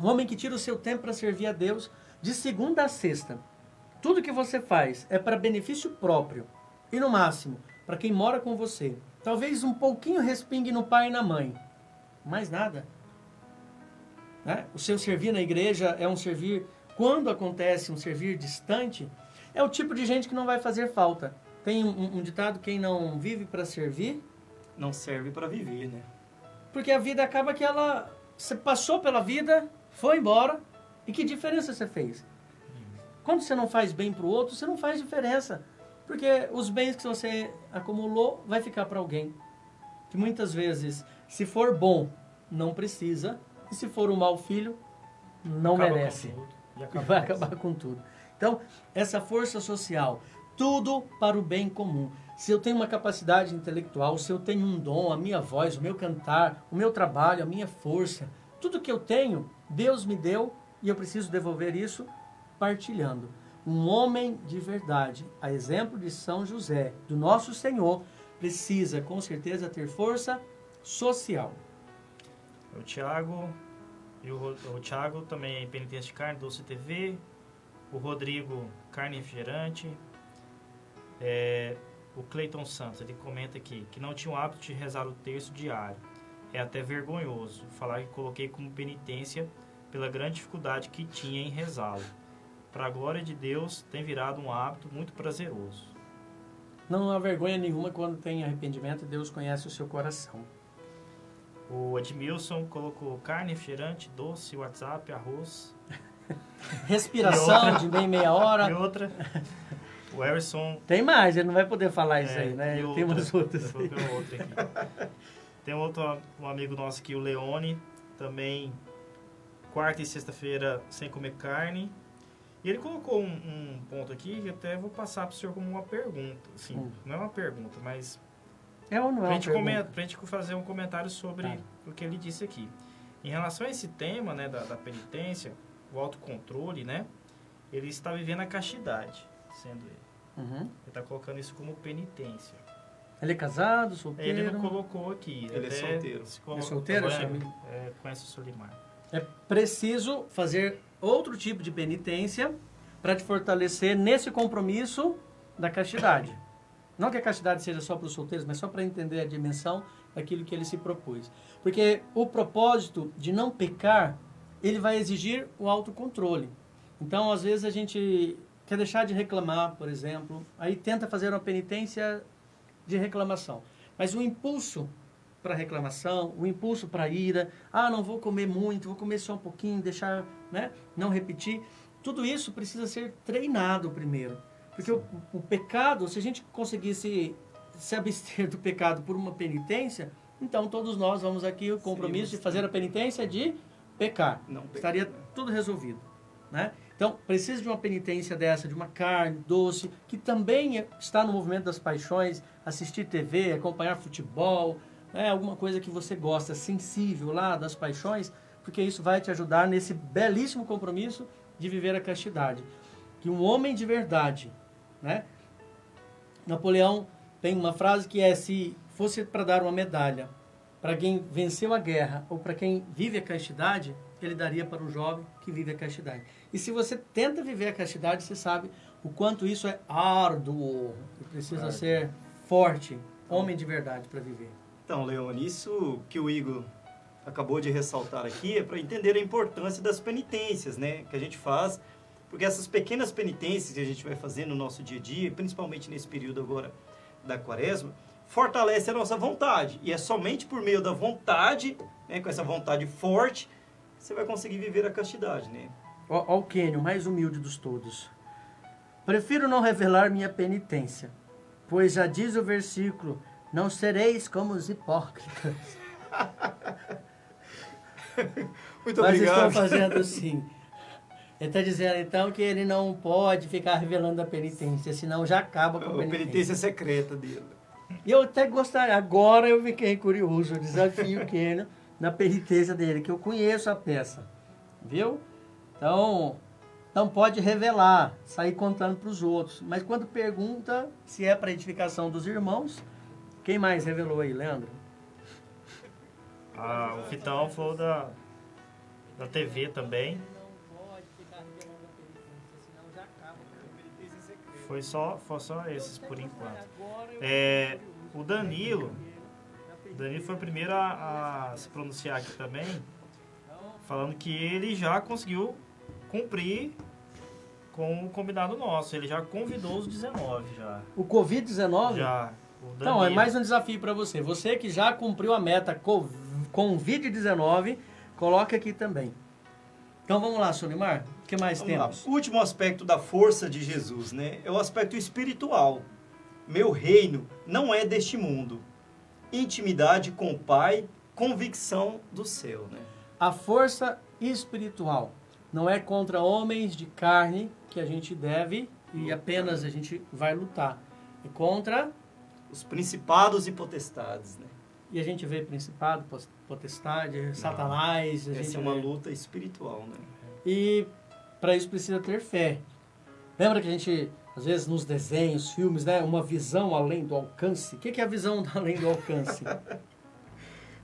Um homem que tira o seu tempo para servir a Deus de segunda a sexta. Tudo que você faz é para benefício próprio e, no máximo, para quem mora com você. Talvez um pouquinho respingue no pai e na mãe. Mais nada. Né? O seu servir na igreja é um servir, quando acontece um servir distante, é o tipo de gente que não vai fazer falta. Tem um ditado, quem não vive para servir... Não serve para viver, né? Porque a vida acaba que ela... Você passou pela vida, foi embora, e que diferença você fez? Quando você não faz bem para o outro, você não faz diferença. Porque os bens que você acumulou vai ficar para alguém. Que muitas vezes, se for bom, não precisa. E se for um mau filho, não merece. Vai acabar com tudo. Então, essa força social, tudo para o bem comum. Se eu tenho uma capacidade intelectual, se eu tenho um dom, a minha voz, o meu cantar, o meu trabalho, a minha força, tudo que eu tenho, Deus me deu e eu preciso devolver isso partilhando. Um homem de verdade, a exemplo de São José, do nosso Senhor, precisa com certeza ter força social. O Thiago, o Thiago também é penitência de carne, doce TV. O Rodrigo, carne e refrigerante. O Cleiton Santos, ele comenta aqui que não tinha o hábito de rezar o terço diário. É até vergonhoso falar que coloquei como penitência pela grande dificuldade que tinha em rezá-lo. Para a glória de Deus, tem virado um hábito muito prazeroso. Não há vergonha nenhuma quando tem arrependimento, Deus conhece o seu coração. O Edmilson colocou carne, refrigerante, doce, WhatsApp, arroz. Respiração de meia hora. E outra. O Everson... Tem mais, ele não vai poder falar isso aí, né? Tem umas outras aí. Tem um amigo nosso aqui, o Leone, também quarta e sexta-feira sem comer carne. E ele colocou um ponto aqui que até vou passar para o senhor como uma pergunta. Assim, não é uma pergunta, mas... É ou não é para a gente fazer um comentário sobre o que ele disse aqui. Em relação a esse tema, né, da penitência, o autocontrole, né, ele está vivendo a castidade, sendo ele. Ele está colocando isso como penitência. Ele é casado, solteiro? Ele não colocou aqui. Ele é solteiro. É solteiro? Conhece o Solimar. É preciso fazer outro tipo de penitência para te fortalecer nesse compromisso da castidade. Não que a castidade seja só para os solteiros, mas só para entender a dimensão daquilo que ele se propôs. Porque o propósito de não pecar, ele vai exigir o autocontrole. Então, às vezes, a gente quer deixar de reclamar, por exemplo, aí tenta fazer uma penitência de reclamação. Mas o impulso para reclamação, o impulso para ira, não vou comer muito, vou comer só um pouquinho, deixar, né, não repetir, tudo isso precisa ser treinado primeiro. Porque o pecado, se a gente conseguisse se abster do pecado por uma penitência, então todos nós vamos aqui o compromisso de fazer a penitência de pecar. Estaria tudo resolvido, né? Então, precisa de uma penitência dessa, de uma carne doce, que também está no movimento das paixões, assistir TV, acompanhar futebol, alguma coisa que você gosta, sensível lá das paixões, porque isso vai te ajudar nesse belíssimo compromisso de viver a castidade. Que um homem de verdade, né? Napoleão tem uma frase que é: se fosse para dar uma medalha para quem venceu a guerra ou para quem vive a castidade, ele daria para um jovem que vive a castidade. E se você tenta viver a castidade, você sabe o quanto isso é árduo e precisa ser forte, homem de verdade para viver. Então, Leone, isso que o Igor acabou de ressaltar aqui é para entender a importância das penitências, né, que a gente faz. Porque essas pequenas penitências que a gente vai fazer no nosso dia a dia, principalmente nesse período agora da Quaresma, fortalece a nossa vontade. E é somente por meio da vontade, né, com essa vontade forte, você vai conseguir viver a castidade, né? Ó o Quênio, mais humilde dos todos. Prefiro não revelar minha penitência, pois já diz o versículo, não sereis como os hipócritas. Muito Mas obrigado. estou fazendo sim. Ele está dizendo então que ele não pode ficar revelando a penitência, senão já acaba com a A penitência. penitência secreta dele. E eu até gostaria, agora eu fiquei curioso, o desafio que é na penitência dele, que eu conheço a peça, viu? Então, não pode revelar, sair contando para os outros. Mas quando pergunta se é para edificação dos irmãos, quem mais revelou aí, Leandro? O Vitão falou da TV também. Foi só esses por enquanto. O Danilo foi o primeiro a se pronunciar aqui também, falando que ele já conseguiu cumprir com o combinado nosso. Ele já convidou os 19 já. O Covid-19? Já. Então, é mais um desafio para você. Você que já cumpriu a meta Covid-19, coloca aqui também. Então vamos lá, Solimar. O que mais Vamos lá. temos? O último aspecto da força de Jesus, né, é o aspecto espiritual. Meu reino não é deste mundo. Intimidade com o Pai, convicção do céu, né? A força espiritual não é contra homens de carne que a gente deve e apenas a gente vai lutar. É contra... Os principados e potestades, né? E a gente vê principado, potestade, Satanás. A gente Essa é uma vê. luta espiritual, né? E para isso precisa ter fé. Lembra que a gente, às vezes, nos desenhos, filmes, né? Uma visão além do alcance. O que é a visão além do alcance?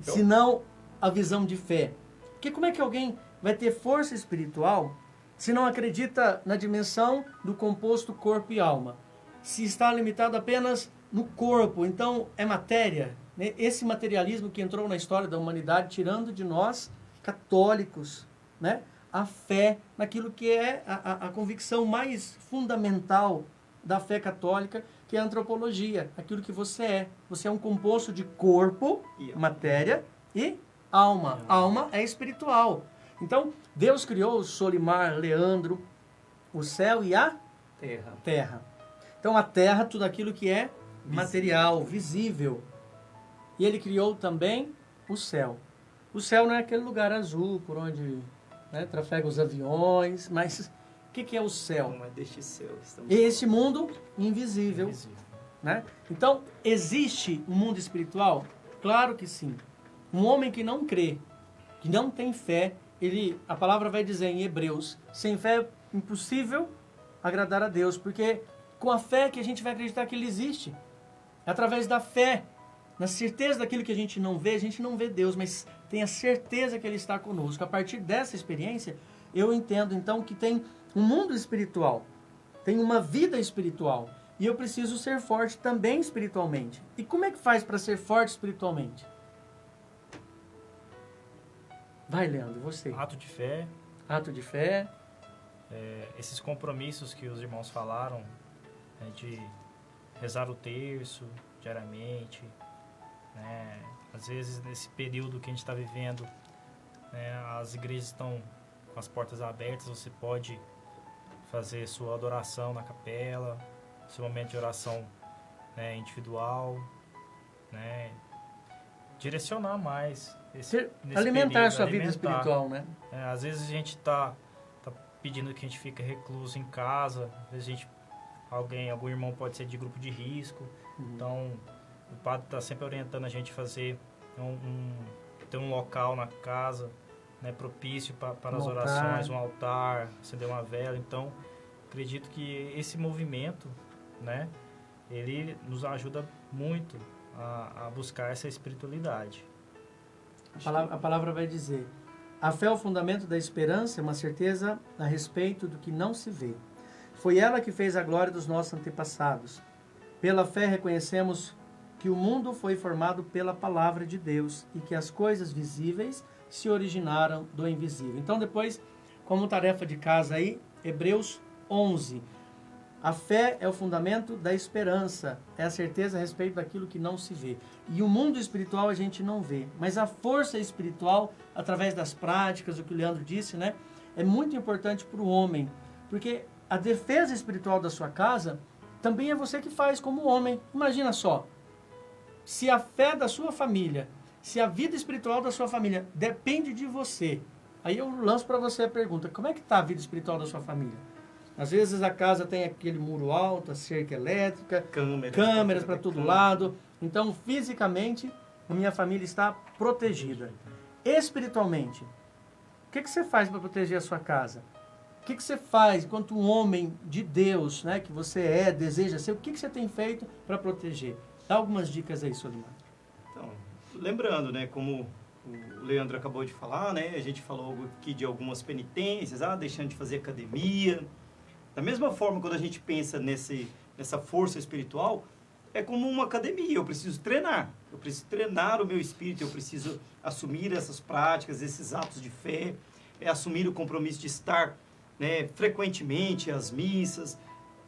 Se não a visão de fé. Porque como é que alguém vai ter força espiritual se não acredita na dimensão do composto corpo e alma? Se está limitado apenas no corpo, então é matéria. Né? Esse materialismo que entrou na história da humanidade, tirando de nós, católicos, né? A fé naquilo que é a convicção mais fundamental da fé católica, que é a antropologia, aquilo que você é. Você é um composto de corpo, matéria, e alma. Alma é espiritual. Então, Deus criou o Solimar, Leandro, o céu e a terra. Então, a terra, tudo aquilo que é material, visível. E ele criou também o céu. O céu não é aquele lugar azul por onde, né, trafegam os aviões, mas o que é o céu? Não é deste céu. Esse mundo invisível. Né? Então, existe um mundo espiritual? Claro que sim. Um homem que não crê, que não tem fé, a palavra vai dizer em Hebreus, sem fé é impossível agradar a Deus, porque com a fé que a gente vai acreditar que Ele existe. É através da fé, na certeza daquilo que a gente não vê Deus, mas tem a certeza que Ele está conosco. A partir dessa experiência, eu entendo então que tem um mundo espiritual, tem uma vida espiritual, e eu preciso ser forte também espiritualmente. E como é que faz para ser forte espiritualmente? Vai, Leandro, você. Ato de fé. Ato de fé. Esses compromissos que os irmãos falaram, de rezar o terço diariamente, né? Às vezes nesse período que a gente está vivendo, né, as igrejas estão com as portas abertas, você pode fazer sua adoração na capela, seu momento de oração, né, individual, né, direcionar mais alimentar a sua vida espiritual, né? Às vezes a gente tá pedindo que a gente fique recluso em casa, às vezes algum irmão pode ser de grupo de risco, então o padre está sempre orientando a gente a fazer ter um local na casa, né, propício para as orações, um altar, acender uma vela. Então, acredito que esse movimento, né, ele nos ajuda muito a buscar essa espiritualidade. A palavra vai dizer: a fé é o fundamento da esperança, é uma certeza a respeito do que não se vê. Foi ela que fez a glória dos nossos antepassados. Pela fé reconhecemos que o mundo foi formado pela palavra de Deus e que as coisas visíveis se originaram do invisível. Então, depois, como tarefa de casa aí, Hebreus 11. A fé é o fundamento da esperança, é a certeza a respeito daquilo que não se vê. E o mundo espiritual a gente não vê, mas a força espiritual, através das práticas, o que o Leandro disse, né, é muito importante para o homem, porque a defesa espiritual da sua casa também é você que faz como homem. Imagina só, se a fé da sua família, se a vida espiritual da sua família depende de você, aí eu lanço para você a pergunta, como é que está a vida espiritual da sua família? Às vezes a casa tem aquele muro alto, a cerca elétrica, câmeras para todo lado. Então, fisicamente, a minha família está protegida. Espiritualmente, o que você faz para proteger a sua casa? O que você faz enquanto um homem de Deus, né, que você deseja ser? O que você tem feito para proteger? Dá algumas dicas aí, Solimar. Então, lembrando, né, como o Leandro acabou de falar, né, a gente falou aqui de algumas penitências, deixando de fazer academia. Da mesma forma, quando a gente pensa nessa força espiritual, é como uma academia. Eu preciso treinar o meu espírito, eu preciso assumir essas práticas, esses atos de fé, assumir o compromisso de estar, né, frequentemente às missas,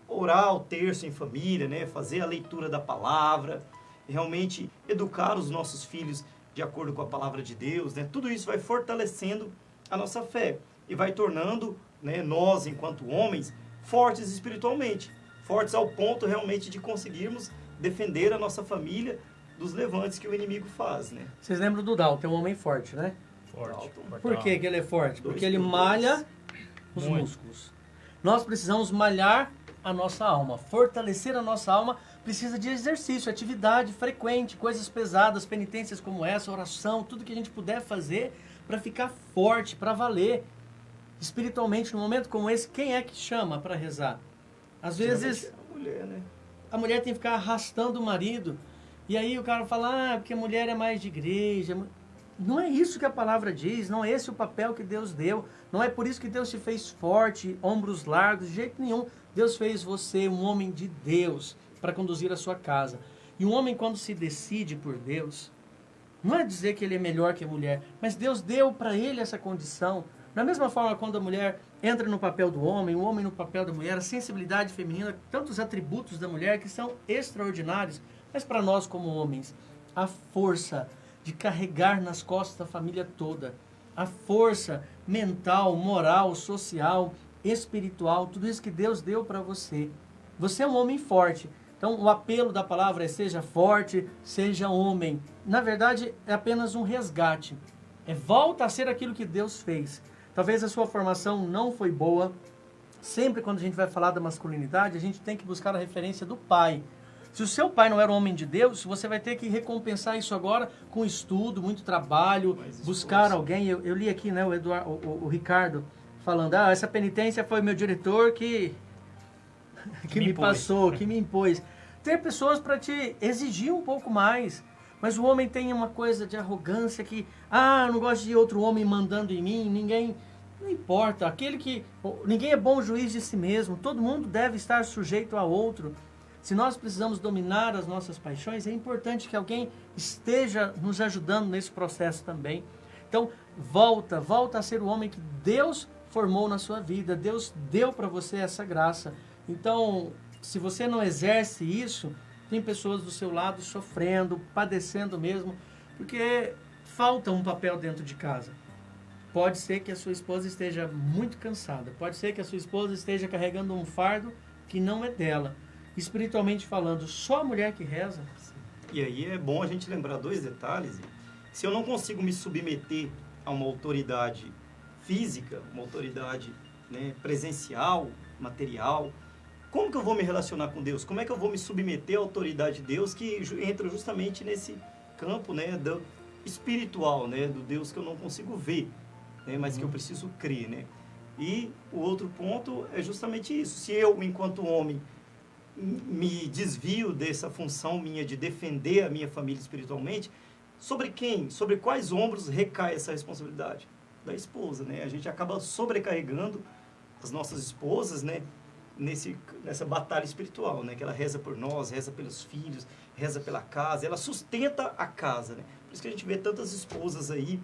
orar o terço em família, né, fazer a leitura da palavra, realmente educar os nossos filhos de acordo com a palavra de Deus, né, tudo isso vai fortalecendo a nossa fé e vai tornando, né, nós, enquanto homens, fortes espiritualmente, fortes ao ponto realmente de conseguirmos defender a nossa família dos levantes que o inimigo faz, né? Vocês lembram do Dalton, é um homem forte, né? Forte. Por que ele é forte? Porque ele malha os Muito. músculos. Nós precisamos malhar a nossa alma. Fortalecer a nossa alma precisa de exercício, atividade frequente, coisas pesadas, penitências como essa, oração, tudo que a gente puder fazer para ficar forte, para valer. Espiritualmente, num momento como esse, quem é que chama para rezar? Às vezes, É a mulher, né? a mulher tem que ficar arrastando o marido. E aí o cara fala, porque a mulher é mais de igreja. Não é isso que a palavra diz, não é esse o papel que Deus deu. Não é por isso que Deus te fez forte, ombros largos, de jeito nenhum. Deus fez você um homem de Deus para conduzir a sua casa. E um homem, quando se decide por Deus, não é dizer que ele é melhor que a mulher, mas Deus deu para ele essa condição. Da mesma forma, quando a mulher entra no papel do homem, o homem no papel da mulher, a sensibilidade feminina, tantos atributos da mulher que são extraordinários. Mas para nós como homens, a força de carregar nas costas da família toda, a força mental, moral, social, espiritual, tudo isso que Deus deu para você. Você é um homem forte. Então o apelo da palavra é seja forte, seja homem. Na verdade é apenas um resgate. Volta a ser aquilo que Deus fez. Talvez a sua formação não foi boa. Sempre quando a gente vai falar da masculinidade, a gente tem que buscar a referência do pai. Se o seu pai não era um homem de Deus, você vai ter que recompensar isso agora com estudo, muito trabalho, buscar alguém. Eu li aqui, né, o Ricardo falando, essa penitência foi meu diretor que me passou, que me impôs. Ter pessoas para te exigir um pouco mais. Mas o homem tem uma coisa de arrogância que, eu não gosto de outro homem mandando em mim, não importa. Ninguém é bom juiz de si mesmo, todo mundo deve estar sujeito a outro. Se nós precisamos dominar as nossas paixões, é importante que alguém esteja nos ajudando nesse processo também. Então, volta a ser o homem que Deus formou na sua vida. Deus deu para você essa graça. Então, se você não exerce isso, tem pessoas do seu lado sofrendo, padecendo mesmo, porque falta um papel dentro de casa. Pode ser que a sua esposa esteja muito cansada. Pode ser que a sua esposa esteja carregando um fardo que não é dela. Espiritualmente falando, só a mulher que reza. E aí é bom a gente lembrar dois detalhes. Se eu não consigo me submeter a uma autoridade física, uma autoridade, né, presencial, material, como que eu vou me relacionar com Deus? Como é que eu vou me submeter à autoridade de Deus que entra justamente nesse campo, né, do espiritual, né, do Deus que eu não consigo ver, né, mas que eu preciso crer, né? E o outro ponto é justamente isso. Se eu, enquanto homem, me desvio dessa função minha de defender a minha família espiritualmente, sobre quem, sobre quais ombros recai essa responsabilidade? Da esposa, né? A gente acaba sobrecarregando as nossas esposas, né, nessa batalha espiritual, né, que ela reza por nós, reza pelos filhos, reza pela casa, ela sustenta a casa, né? Por isso que a gente vê tantas esposas aí,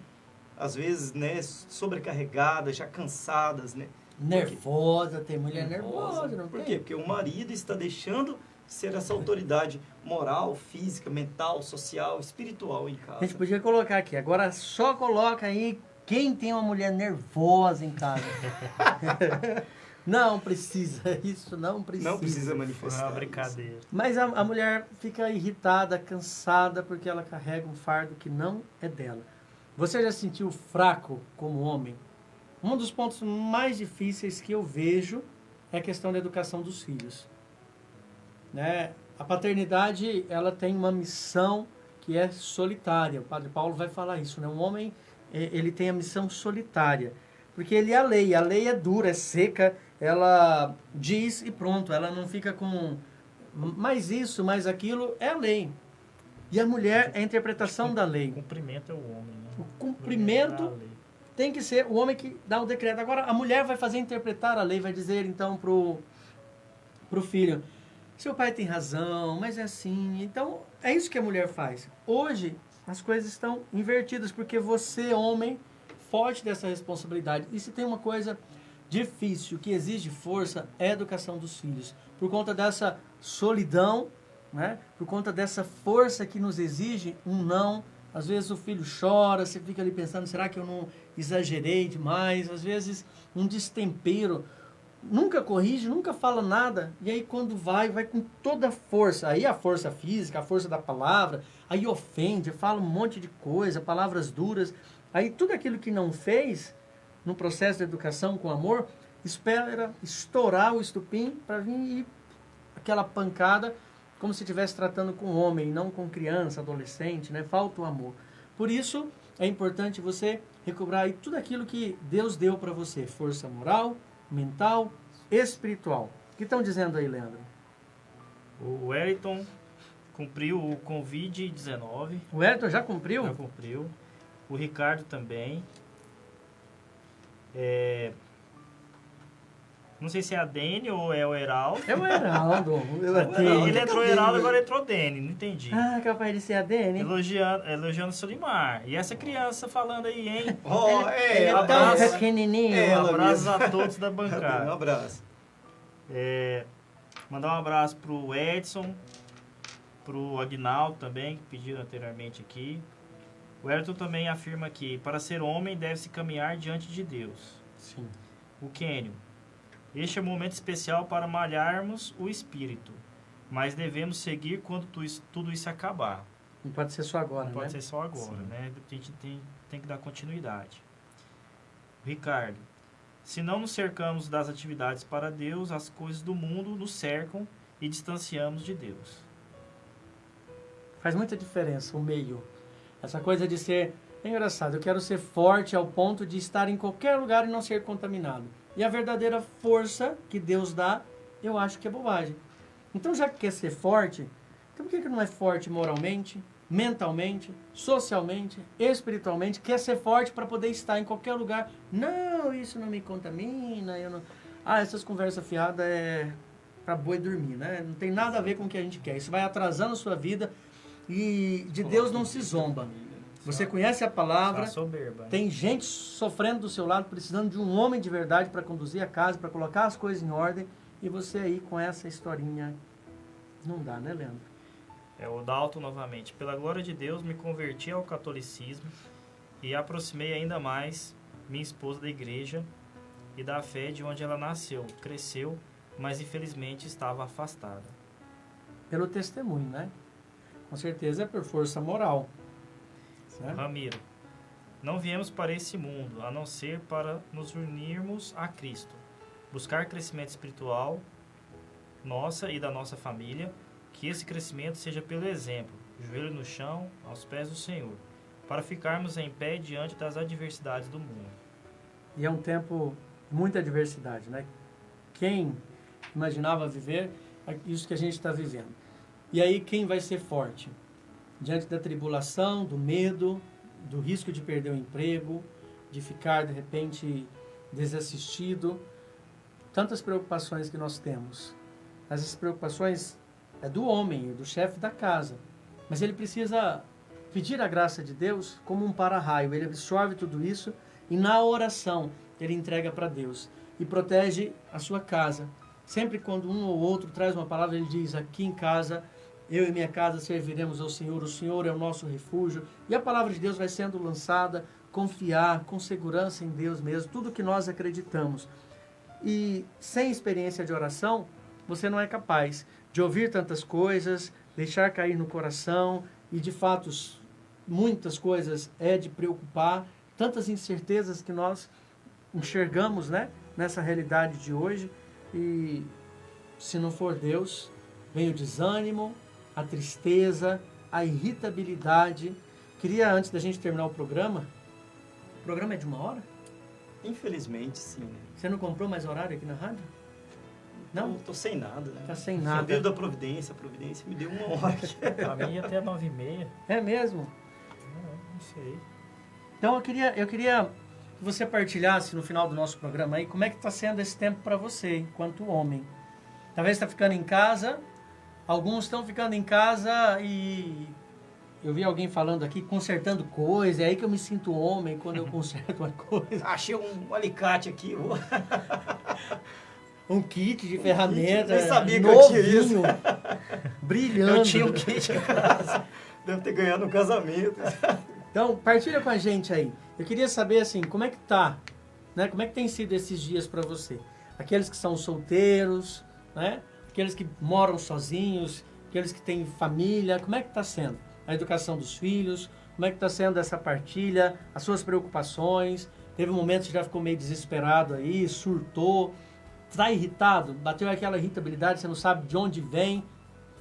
às vezes, né, sobrecarregadas, já cansadas, né? Nervosa, tem mulher nervosa, não Por tem? quê? Porque o marido está deixando ser essa autoridade moral, física, mental, social, espiritual em casa. A gente podia colocar aqui, agora só coloca aí quem tem uma mulher nervosa em casa. Não precisa, isso não precisa. Não precisa Foi manifestar. uma brincadeira. Mas a mulher fica irritada, cansada, porque ela carrega um fardo que não é dela. Você já se sentiu fraco como homem? Um dos pontos mais difíceis que eu vejo é a questão da educação dos filhos. Né? A paternidade, ela tem uma missão que é solitária. O Padre Paulo vai falar isso, né? Um homem, ele tem a missão solitária. Porque ele é a lei é dura, é seca, ela diz e pronto, ela não fica com mais isso, mais aquilo, é a lei. E a mulher é a interpretação da lei. O cumprimento é o homem, né? O cumprimento da lei. tem que ser o homem que dá o decreto. Agora, a mulher vai fazer interpretar a lei, vai dizer então pro filho, seu pai tem razão, mas é assim. Então, é isso que a mulher faz. Hoje, as coisas estão invertidas, porque você, homem, foge dessa responsabilidade. E se tem uma coisa difícil, que exige força, é a educação dos filhos. Por conta dessa solidão, né? Por conta dessa força que nos exige um não. Às vezes o filho chora, você fica ali pensando, será que eu não exagerei demais? Às vezes um destempero, nunca corrige, nunca fala nada. E aí quando vai com toda a força. Aí a força física, a força da palavra, aí ofende, fala um monte de coisa, palavras duras. Aí tudo aquilo que não fez no processo de educação com amor, espera estourar o estupim para vir aquela pancada, como se estivesse tratando com homem, não com criança, adolescente, né? Falta o amor. Por isso, é importante você recobrar aí tudo aquilo que Deus deu para você. Força moral, mental, espiritual. O que estão dizendo aí, Leandro? O Wellington cumpriu o Covid-19. O Wellington já cumpriu? Já cumpriu. O Ricardo também. Não sei se é a Dene ou é o Heraldo. É o Heraldo. Ele entrou Heraldo, agora entrou Dene. Não entendi. Ah, capaz de ser a Dene. Elogiando o Solimar. E essa criança falando aí, hein? Oh, Ele é tão abraço. pequenininho. É, ela Abraços mesmo. a todos da Um bancada. abraço. Mandar um abraço pro Edson, pro Aguinaldo também, que pediram anteriormente aqui. O Elton também afirma que para ser homem deve-se caminhar diante de Deus. Sim. O Quênio. Este é um momento especial para malharmos o espírito, mas devemos seguir quando tudo isso acabar. Não pode ser só agora, Não pode né? ser só agora, né? A gente tem que dar continuidade. Ricardo. Se não nos cercamos das atividades para Deus, as coisas do mundo nos cercam e distanciamos de Deus. Faz muita diferença o meio. Essa coisa de ser... É engraçado, eu quero ser forte ao ponto de estar em qualquer lugar e não ser contaminado. E a verdadeira força que Deus dá, eu acho que é bobagem. Então, já que quer ser forte, então por que não é forte moralmente, mentalmente, socialmente, espiritualmente? Quer ser forte para poder estar em qualquer lugar. Não, isso não me contamina, eu não... Ah, essas conversas fiadas é para boi dormir, né? Não tem nada a ver com o que a gente quer. Isso vai atrasando a sua vida e de Deus não se zomba. Você conhece a palavra, Soberba. tem gente sofrendo do seu lado, precisando de um homem de verdade para conduzir a casa, para colocar as coisas em ordem, e você aí com essa historinha, não dá, né, Leandro? O Dalton novamente. Pela glória de Deus, me converti ao catolicismo e aproximei ainda mais minha esposa da igreja e da fé de onde ela nasceu, cresceu, mas infelizmente estava afastada. Pelo testemunho, né? Com certeza é por força moral. Certo? Ramiro. Não viemos para esse mundo, a não ser para nos unirmos a Cristo, buscar crescimento espiritual nossa e da nossa família, que esse crescimento seja pelo exemplo, joelho no chão, aos pés do Senhor, para ficarmos em pé diante das adversidades do mundo. E é um tempo de muita adversidade, né? Quem imaginava viver isso que a gente está vivendo? E aí quem vai ser forte? Diante da tribulação, do medo, do risco de perder o emprego, de ficar, de repente, desassistido. Tantas preocupações que nós temos. Essas preocupações é do homem, é do chefe da casa. Mas ele precisa pedir a graça de Deus como um para-raio. Ele absorve tudo isso e na oração ele entrega para Deus. E protege a sua casa. Sempre quando um ou outro traz uma palavra, ele diz, aqui em casa... Eu e minha casa serviremos ao Senhor, o Senhor é o nosso refúgio. E a palavra de Deus vai sendo lançada, confiar, com segurança em Deus mesmo, tudo que nós acreditamos. E sem experiência de oração, você não é capaz de ouvir tantas coisas, deixar cair no coração, e de fato muitas coisas é de preocupar, tantas incertezas que nós enxergamos, né, nessa realidade de hoje. E se não for Deus, vem o desânimo, a tristeza, a irritabilidade. Queria, antes da gente terminar o programa é de 1 hora? Infelizmente, sim. Né? Você não comprou mais horário aqui na rádio? Não? Tô sem nada, né? Tá sem Só nada. veio da Providência, a Providência me deu 1 hora aqui. Pra mim ia até 9h30. É mesmo? Não sei. Então eu queria que você partilhasse no final do nosso programa aí como é que está sendo esse tempo para você, enquanto homem. Talvez está ficando em casa, alguns estão ficando em casa e eu vi alguém falando aqui, consertando coisa, é aí que eu me sinto homem quando eu conserto uma coisa. Achei um alicate aqui. Um kit de ferramenta, nem sabia que novinho, eu tinha isso. brilhando. Eu tinha um kit em casa. Deve ter ganhado um casamento. Então, partilha com a gente aí. Eu queria saber, assim, como é que tá, né? Como é que tem sido esses dias para você? Aqueles que são solteiros, né? Aqueles que moram sozinhos, aqueles que têm família, como é que está sendo? A educação dos filhos, como é que está sendo essa partilha, as suas preocupações? Teve um momento que já ficou meio desesperado aí, surtou, está irritado, bateu aquela irritabilidade, você não sabe de onde vem,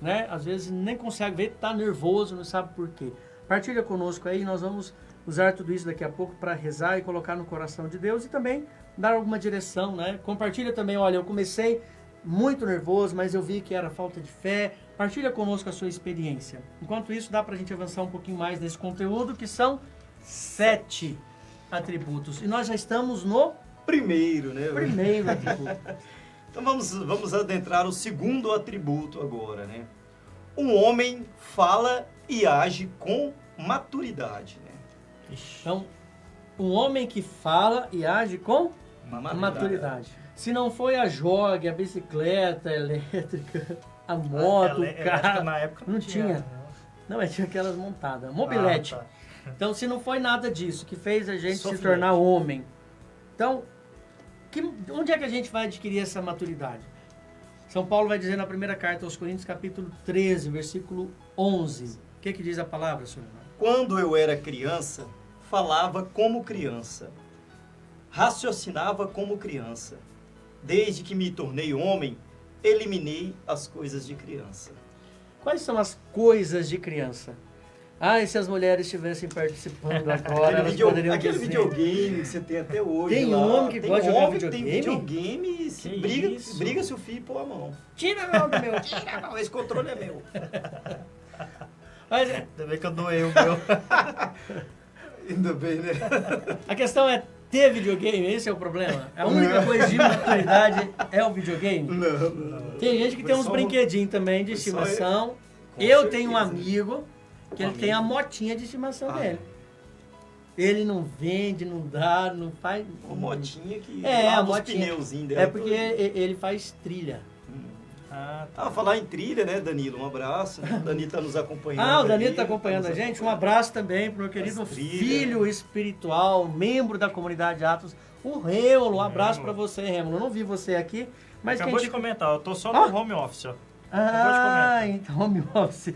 né? Às vezes nem consegue ver, está nervoso, não sabe por quê. Partilha conosco aí, nós vamos usar tudo isso daqui a pouco para rezar e colocar no coração de Deus e também dar alguma direção, né? Compartilha também, olha, eu comecei muito nervoso, mas eu vi que era falta de fé. Partilha conosco a sua experiência. Enquanto isso, dá para a gente avançar um pouquinho mais nesse conteúdo, que são 7 atributos. E nós já estamos no Primeiro, né? primeiro atributo. Então vamos adentrar o segundo atributo agora, né? Um homem fala e age com maturidade, né? Então, um homem que fala e age com maturidade. Se não foi a jogue, a bicicleta elétrica, a moto, o carro, Na época não tinha. Não, tinha aquelas montadas. Mobilete. Tá. Então, se não foi nada disso que fez a gente se Sofrimento. tornar homem, então, onde é que a gente vai adquirir essa maturidade? São Paulo vai dizer na primeira carta aos Coríntios, capítulo 13, versículo 11. O que diz a palavra, senhor? Quando eu era criança, falava como criança, raciocinava como criança. Desde que me tornei homem, eliminei as coisas de criança. Quais são as coisas de criança? E se as mulheres estivessem participando agora, elas poderiam Aquele dizer. videogame que você tem até hoje. Tem lá. homem que gosta de jogar homem que tem videogame? videogame e briga se o filho pôr a mão. Tira a mão do meu. Tira, não, esse controle é meu. Mas Ainda bem que eu doei o meu. Ainda bem, né? a questão é ter videogame, esse é o problema. A única coisa de maturidade é o videogame. Não. Tem gente que tem uns Só- brinquedinhos também de foi só estimação. Com Eu certeza. tenho um amigo que ele tem a motinha de estimação dele. Ele não vende, não dá, não faz... Uma motinha que a lava os motinha. pneuzinhos dela. É porque ele faz trilha. Falar em trilha, né, Danilo? Um abraço. O Danilo está nos acompanhando. O Danilo ali, está acompanhando a nos gente. Um abraço também para o meu querido As trilhas. filho espiritual, membro da comunidade Atos, o Rêmulo. Um abraço para você, Rêmulo. Eu não vi você aqui, mas Acabou quem de comentar, eu tô só no home office, ó. então home office.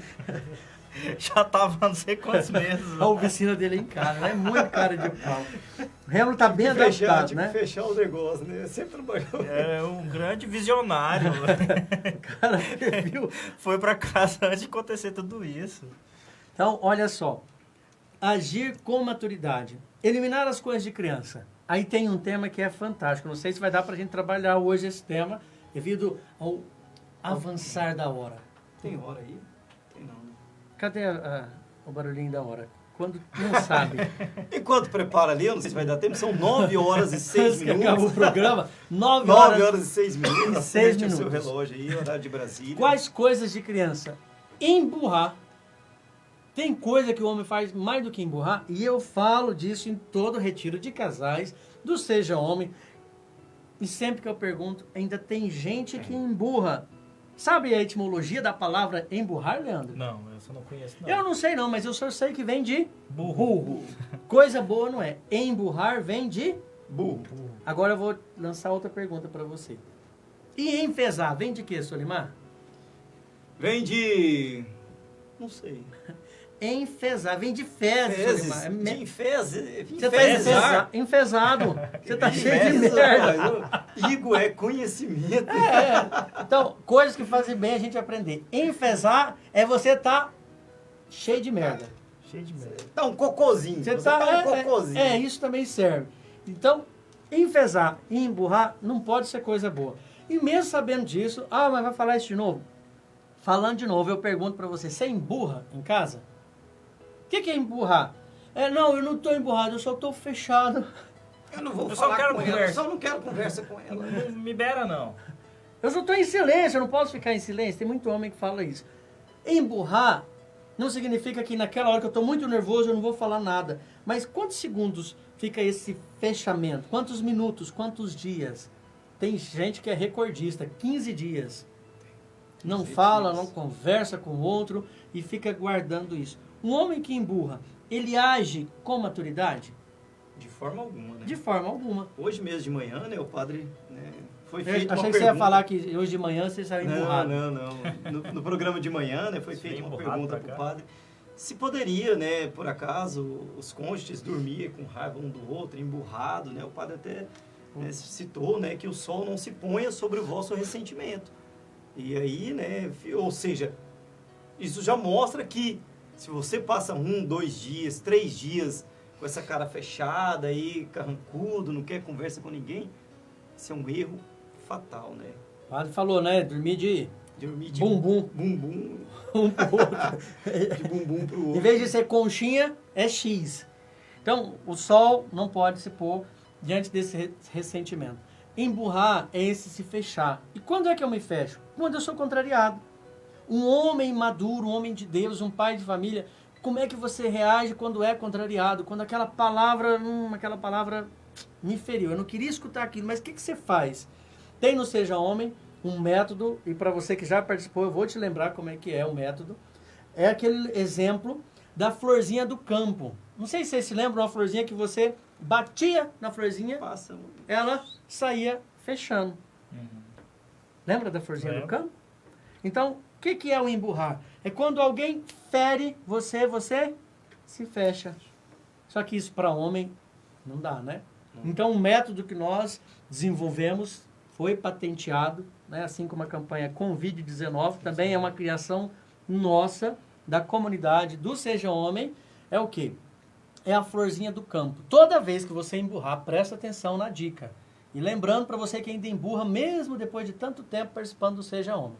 Já tava não sei quantos meses. A oficina dele é em casa, né? Muito cara de pau. O Rêmulo tá bem adaptado, né? Fechar o negócio, né? Sempre trabalhou. É um grande visionário. Cara, viu? Foi pra casa antes de acontecer tudo isso. Então, olha só. Agir com maturidade. Eliminar as coisas de criança. Aí tem um tema que é fantástico. Não sei se vai dar pra gente trabalhar hoje esse tema, devido ao avançar da hora. Tem hora aí? Tem não. Cadê o barulhinho da hora? Quando não sabe. Enquanto prepara ali, eu não sei se vai dar tempo, são 9 horas e 6 Antes que acabe o minutos. programa, 9 9 horas. horas e 6 minutos. Seis Acerte o seu minutos. relógio aí, horário de Brasília. Quais coisas de criança? Emburrar. Tem coisa que o homem faz mais do que emburrar, e eu falo disso em todo retiro de casais, do Seja Homem. E sempre que eu pergunto, ainda tem gente que emburra. Sabe a etimologia da palavra emburrar, Leandro? Não, eu só não conheço não. Eu não sei não, mas eu só sei que vem de Burro. Coisa boa não é. Emburrar vem de Burro. Agora eu vou lançar outra pergunta para você. E enfesar, vem de quê, Solimar? Vem de... Não sei. Enfesar, vem de fezes, Fezes. Solimar. De fezes. Você tá enfesado. Você tá cheio de merda. Igor é conhecimento. Então, coisas que fazem bem a gente aprender. Enfesar é você tá cheio de merda. Cheio de merda. Tá um cocôzinho. Você tá um tá, cocôzinho. isso também serve. Então, enfesar e emburrar não pode ser coisa boa. E mesmo sabendo disso, mas vai falar isso de novo? Falando de novo, eu pergunto pra você emburra em casa? O que é emburrar? Não, eu não tô emburrado, eu só tô fechado. Eu não vou Eu falar só quero com ela. conversa. Eu só não quero conversa com ela. Não me beira, não. Eu só tô em silêncio, eu não posso ficar em silêncio. Tem muito homem que fala isso. Emburrar não significa que naquela hora que eu tô muito nervoso eu não vou falar nada. Mas quantos segundos fica esse fechamento? Quantos minutos? Quantos dias? Tem gente que é recordista, 15 dias. Não fala, não conversa com o outro e fica guardando isso. Um homem que emburra, ele age com maturidade? De forma alguma, né? De forma alguma. Hoje mesmo de manhã, né, o padre, né, foi Eu feita uma achei pergunta. que você ia falar que hoje de manhã você saiu emburrado. Não. No programa de manhã, né, foi Você feita veio uma emburrado pergunta pra para o cá? padre se poderia, né, por acaso, os cônjuges dormir com raiva um do outro, emburrado, né? O padre até citou, né, que o sol não se ponha sobre o vosso ressentimento. E aí, né, ou seja, isso já mostra que se você passa 1, 2 dias, 3 dias com essa cara fechada aí, carrancudo, não quer conversa com ninguém, isso é um erro fatal, né? O padre falou, né? Dormir de Dormir de bumbum. bumbum, Um pro outro. de bumbum pro Em outro. vez de ser conchinha, é X. Então, o sol não pode se pôr diante desse ressentimento. Emburrar é esse se fechar. E quando é que eu me fecho? Quando eu sou contrariado. Um homem maduro, um homem de Deus, um pai de família, como é que você reage quando é contrariado? Quando aquela palavra me feriu. Eu não queria escutar aquilo, mas o que você faz? Tem no Seja Homem um método, e para você que já participou, eu vou te lembrar como é que é o método. É aquele exemplo da florzinha do campo. Não sei se vocês se lembram, uma florzinha que você batia na florzinha, Passa. ela saía fechando. Lembra da florzinha do Lembro. campo? Então, o que é o emburrar? É quando alguém fere você se fecha. Só que isso para homem não dá, né? Então, o método que nós desenvolvemos foi patenteado, né? Assim como a campanha Convide-19, também é uma criação nossa, da comunidade do Seja Homem. É o quê? É a florzinha do campo. Toda vez que você emburrar, presta atenção na dica. E lembrando para você que ainda emburra, mesmo depois de tanto tempo participando do Seja Homem.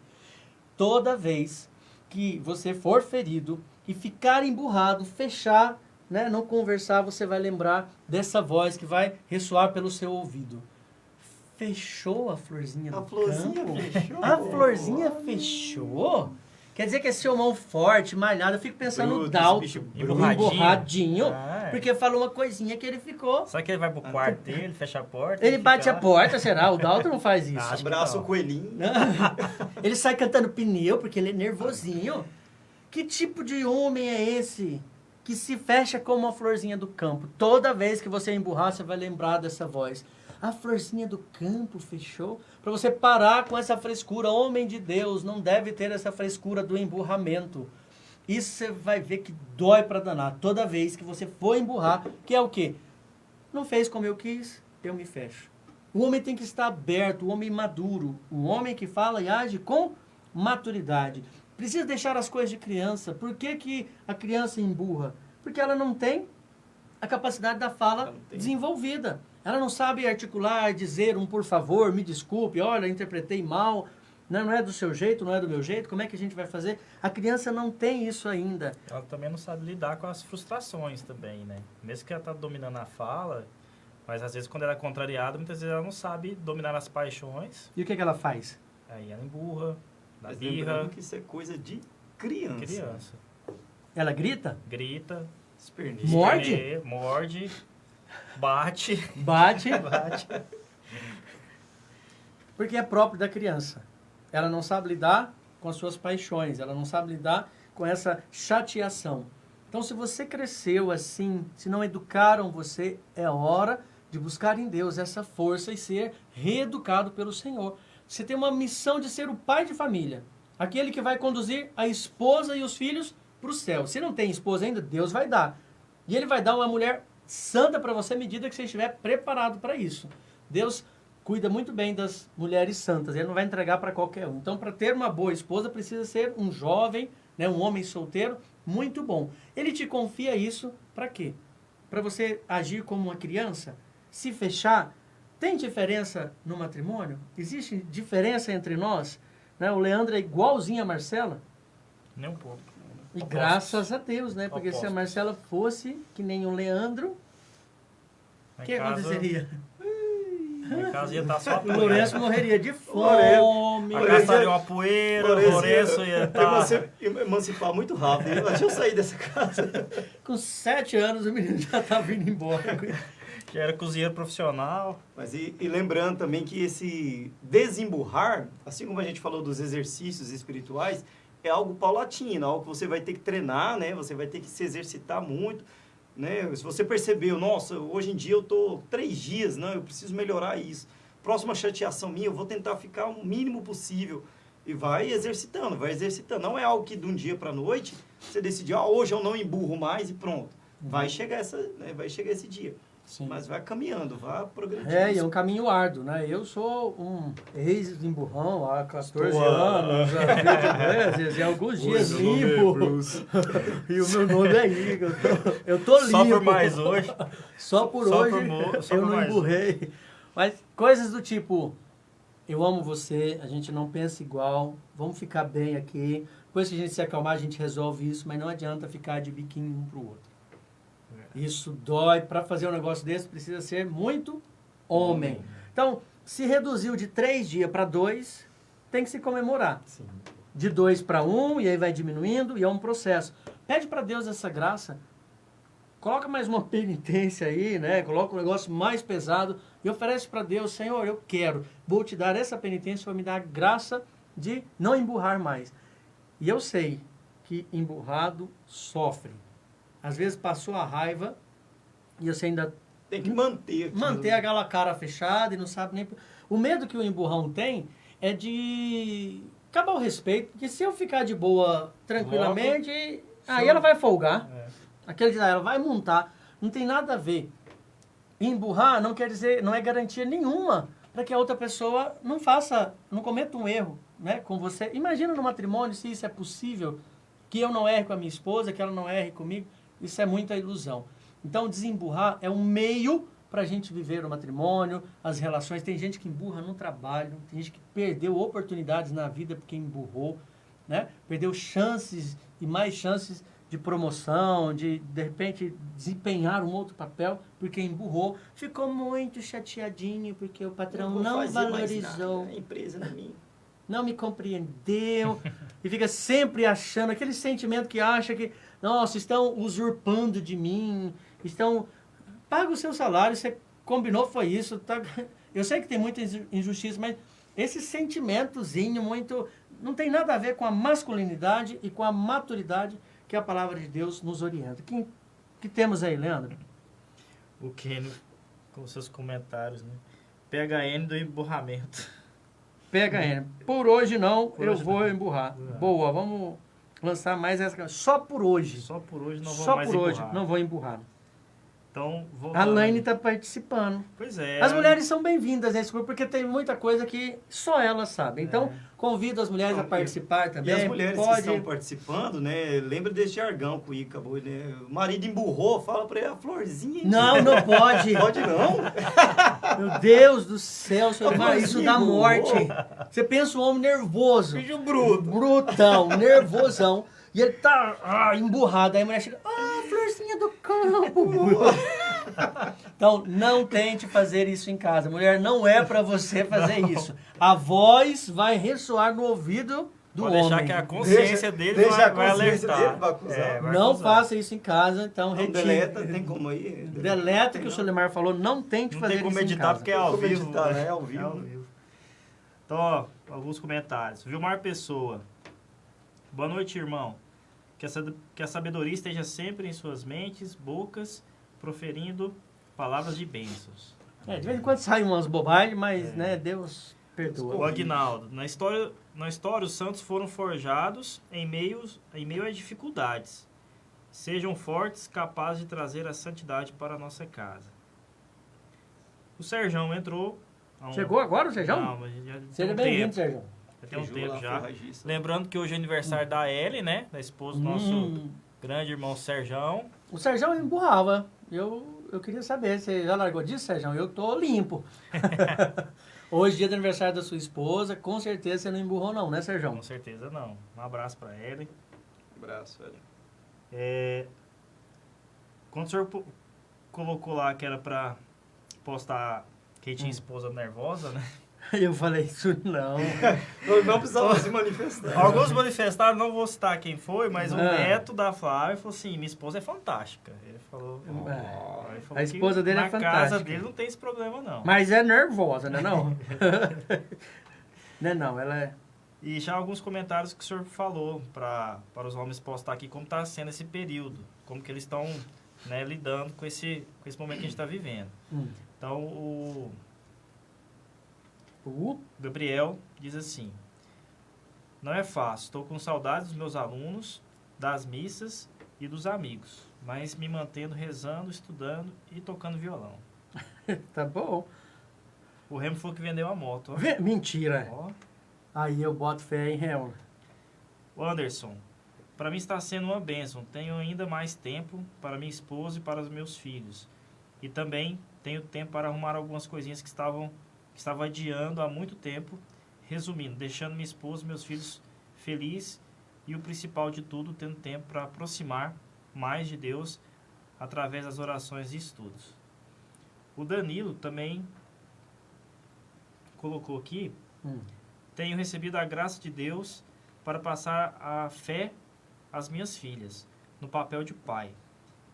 Toda vez que você for ferido e ficar emburrado, fechar, né, não conversar, você vai lembrar dessa voz que vai ressoar pelo seu ouvido. Fechou a florzinha do A florzinha campo? fechou. A florzinha fechou? Quer dizer que é seu mão forte, malhado. Eu fico pensando no Bruto, Dalton, esse bicho emburradinho, Ah, é. porque falou uma coisinha que ele ficou. Será que ele vai pro quarto dele, fecha a porta? Ele e bate fica a lá? porta, será? O Dalton não faz isso. Acho que Abraça não. o coelhinho. Ele sai cantando pneu porque ele é nervosinho. Que tipo de homem é esse que se fecha como uma florzinha do campo? Toda vez que você emburrar, você vai lembrar dessa voz. A florzinha do campo fechou? Para você parar com essa frescura. Homem de Deus não deve ter essa frescura do emburramento. Isso você vai ver que dói para danar. Toda vez que você for emburrar, que é o quê? Não fez como eu quis, eu me fecho. O homem tem que estar aberto, o homem maduro. O homem que fala e age com maturidade. Precisa deixar as coisas de criança. Por que que a criança emburra? Porque ela não tem a capacidade da fala desenvolvida. Ela não sabe articular, dizer um por favor, me desculpe, olha, interpretei mal, não é do seu jeito, não é do meu jeito, como é que a gente vai fazer? A criança não tem isso ainda. Ela também não sabe lidar com as frustrações também, né? Mesmo que ela tá dominando a fala, mas às vezes quando ela é contrariada, muitas vezes ela não sabe dominar as paixões, E o que ela faz? aí ela emburra, dá Mas birra, lembrando que isso é coisa de criança. criança. Ela grita? Grita, Esperneia. Morde? morde, bate, Bate, bate. porque é próprio da criança. Ela não sabe lidar com as suas paixões, ela não sabe lidar com essa chateação. Então, se você cresceu assim, se não educaram você, é hora de buscar em Deus essa força e ser reeducado pelo Senhor. Você tem uma missão de ser o pai de família, aquele que vai conduzir a esposa e os filhos para o céu. Se não tem esposa ainda, Deus vai dar. E Ele vai dar uma mulher santa para você à medida que você estiver preparado para isso. Deus cuida muito bem das mulheres santas, Ele não vai entregar para qualquer um. Então, para ter uma boa esposa, precisa ser um jovem, né, um homem solteiro, muito bom. Ele te confia isso para quê? Para você agir como uma criança? Se fechar? Tem diferença no matrimônio? Existe diferença entre nós? Né? O Leandro é igualzinho a Marcela? Nem um pouco. E graças a Deus, né? Porque se a Opostos. Marcela fosse que nem o Leandro, o que aconteceria? Em casa ia estar só O Lourenço morreria de Lourenço. fome. A casa estaria uma poeira, o Lourenço ia estar... emancipar muito rápido. Deixa eu sair dessa casa. Com 7 anos o menino já tá vindo embora. Já era cozinheiro profissional. Mas e lembrando também que esse desemburrar, assim como a gente falou dos exercícios espirituais, é algo paulatino, algo que você vai ter que treinar, né? Você vai ter que se exercitar muito, né? Se você percebeu, nossa, hoje em dia eu tô 3 dias, não, eu preciso melhorar isso. Próxima chateação minha, eu vou tentar ficar o mínimo possível. E vai exercitando, vai exercitando. Não é algo que de um dia para a noite você decidir, hoje eu não emburro mais e pronto. Vai chegar esse dia. Sim. Mas vai caminhando, vai progredindo. E é um caminho árduo, né? Eu sou um ex-emburrão há 14 Estou anos, há alguns dias limpo. E o meu nome é Igor. Eu tô limpo. Só por mais hoje. Só por Só hoje por só eu por não mais emburrei. Mas coisas do tipo, eu amo você, a gente não pensa igual, vamos ficar bem aqui. Depois que a gente se acalmar, a gente resolve isso, mas não adianta ficar de biquinho um pro outro. Isso dói. Para fazer um negócio desse, precisa ser muito homem. Então, se reduziu de 3 dias para 2, tem que se comemorar. Sim. De 2 para 1, e aí vai diminuindo, e é um processo. Pede para Deus essa graça. Coloca mais uma penitência aí, né? Coloca um negócio mais pesado e oferece para Deus, Senhor, eu quero. Vou te dar essa penitência, vai me dar a graça de não emburrar mais. E eu sei que emburrado sofre. Às vezes passou a raiva e você ainda Tem que manter aquilo. manter aquela cara fechada e não sabe nem... O medo que o emburrão tem é de acabar o respeito, porque se eu ficar de boa tranquilamente, aí ela vai folgar. Aquele dia ela vai montar. Não tem nada a ver. Emburrar não quer dizer, não é garantia nenhuma para que a outra pessoa não cometa um erro, né, com você. Imagina no matrimônio se isso é possível, que eu não erre com a minha esposa, que ela não erre comigo. Isso é muita ilusão. Então, desemburrar é um meio para a gente viver o matrimônio, as relações. Tem gente que emburra no trabalho, tem gente que perdeu oportunidades na vida porque emburrou, né? Perdeu chances e mais chances de promoção, de repente, desempenhar um outro papel porque emburrou. Ficou muito chateadinho porque o patrão não valorizou. A empresa não é minha. Não me compreendeu, e fica sempre achando, aquele sentimento que acha que, nossa, estão usurpando de mim, paga o seu salário, você combinou, foi isso, tá? Eu sei que tem muita injustiça, mas esse sentimentozinho muito, não tem nada a ver com a masculinidade e com a maturidade que a palavra de Deus nos orienta. Que temos aí, Leandro? O Kenio, com seus comentários, né? PHN do emburramento. PHN. Por hoje não, Por eu hoje vou não. emburrar. Boa, vamos lançar mais essa. Só por hoje. Só por hoje não vou Só mais por hoje, emburrar. não vou emburrar. Então, A voltando. Laine está participando. Pois é. As mulheres são bem-vindas nesse grupo, porque tem muita coisa que só elas sabem. Então, convido as mulheres a participar também. E as mulheres que Pode... estão participando, né? Lembra desse jargão que o Ica acabou, né? O marido emburrou, fala pra ele, a florzinha. Não, não pode. Pode não? Meu Deus do céu, senhor Mar, isso dá emburrou. morte. Você pensa um homem nervoso. Bicho bruto. Brutão, nervosão. E ele tá emburrado. Aí a mulher chega, florzinha do campo. Então, não tente fazer isso em casa. Mulher, não é pra você fazer isso. A voz vai ressoar no ouvido do Pode homem. deixar que a consciência dele deixa vai a consciência alertar. dele vai acusar. vai Não acusar. faça isso em casa, então Não, retire. deleta, tem como aí? Deleta que o Solimar falou, não tente Não fazer tem como isso em editar casa. porque é ao Como vivo. editar, né? né? É ao vivo. É ao vivo. Então, ó, alguns comentários. Vilmar Pessoa. Boa noite, irmão. Que a sabedoria esteja sempre em suas mentes, bocas, proferindo palavras de bênçãos. De vez em quando saem umas bobagens, mas, né, Deus perdoa. O Aguinaldo, na história os santos foram forjados em meio às dificuldades. Sejam fortes, capazes de trazer a santidade para a nossa casa. O Serjão entrou. Chegou agora o Serjão? Não, mas já Seja bem-vindo, Serjão. Já tem um Beijou tempo lá, já. forragista. Lembrando que hoje é aniversário da Ellie, né? Da esposa do nosso grande irmão Serjão. O Serjão emburrava. Eu queria saber, você já largou disso, Serjão? Eu tô limpo. Hoje, dia do aniversário da sua esposa, com certeza você não emburrou não, né, Serjão? Com certeza não. Um abraço para Ellie. Abraço, velho. Quando o senhor colocou lá que era pra postar que tinha esposa nervosa, né? Eu falei, isso não. Não precisava se manifestar. Alguns manifestaram, não vou citar quem foi, mas o neto da Flávia falou assim, minha esposa é fantástica. Ele falou, ele falou A esposa que dele é na casa fantástica. dele não tem esse problema, não. Mas é nervosa, né não? Não, ela é... E já alguns comentários que o senhor falou para os homens postar aqui como está sendo esse período, como que eles estão, né, lidando com esse momento que a gente está vivendo. Então, o Gabriel diz assim, não é fácil, estou com saudades dos meus alunos, das missas e dos amigos, mas me mantendo rezando, estudando e tocando violão. Tá bom. O Remo falou que vendeu a moto. Ó. Mentira. Ó. Aí eu boto fé em Remo. O Anderson, para mim está sendo uma bênção. Tenho ainda mais tempo para minha esposa e para os meus filhos. E também tenho tempo para arrumar algumas coisinhas que estava adiando há muito tempo. Resumindo, deixando minha esposa e meus filhos felizes e o principal de tudo, tendo tempo para aproximar mais de Deus através das orações e estudos. O Danilo também colocou aqui, tenho recebido a graça de Deus para passar a fé às minhas filhas, no papel de pai.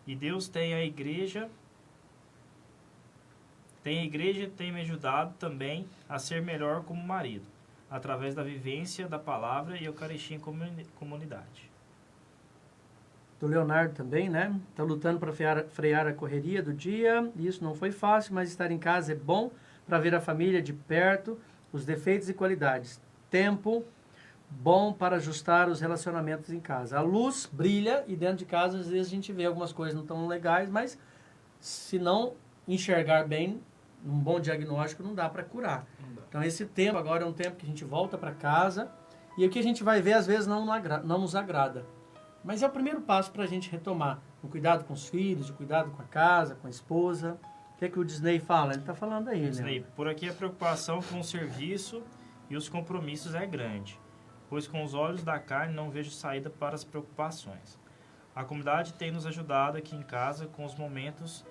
E Deus tem a igreja tem me ajudado também a ser melhor como marido, através da vivência da palavra e Eucaristia em comunidade. Do Leonardo também, né? Tá lutando para frear a correria do dia. Isso não foi fácil, mas estar em casa é bom para ver a família de perto, os defeitos e qualidades. Tempo bom para ajustar os relacionamentos em casa. A luz brilha e dentro de casa às vezes a gente vê algumas coisas não tão legais, mas se não enxergar bem, um bom diagnóstico não dá para curar. Então esse tempo agora é um tempo que a gente volta para casa e o que a gente vai ver às vezes não nos agrada. Mas é o primeiro passo para a gente retomar o cuidado com os filhos, o cuidado com a casa, com a esposa. O que é que o Disney fala? Ele está falando aí, Disney, né? por aqui a preocupação com o serviço e os compromissos é grande, pois com os olhos da carne não vejo saída para as preocupações. A comunidade tem nos ajudado aqui em casa com os momentos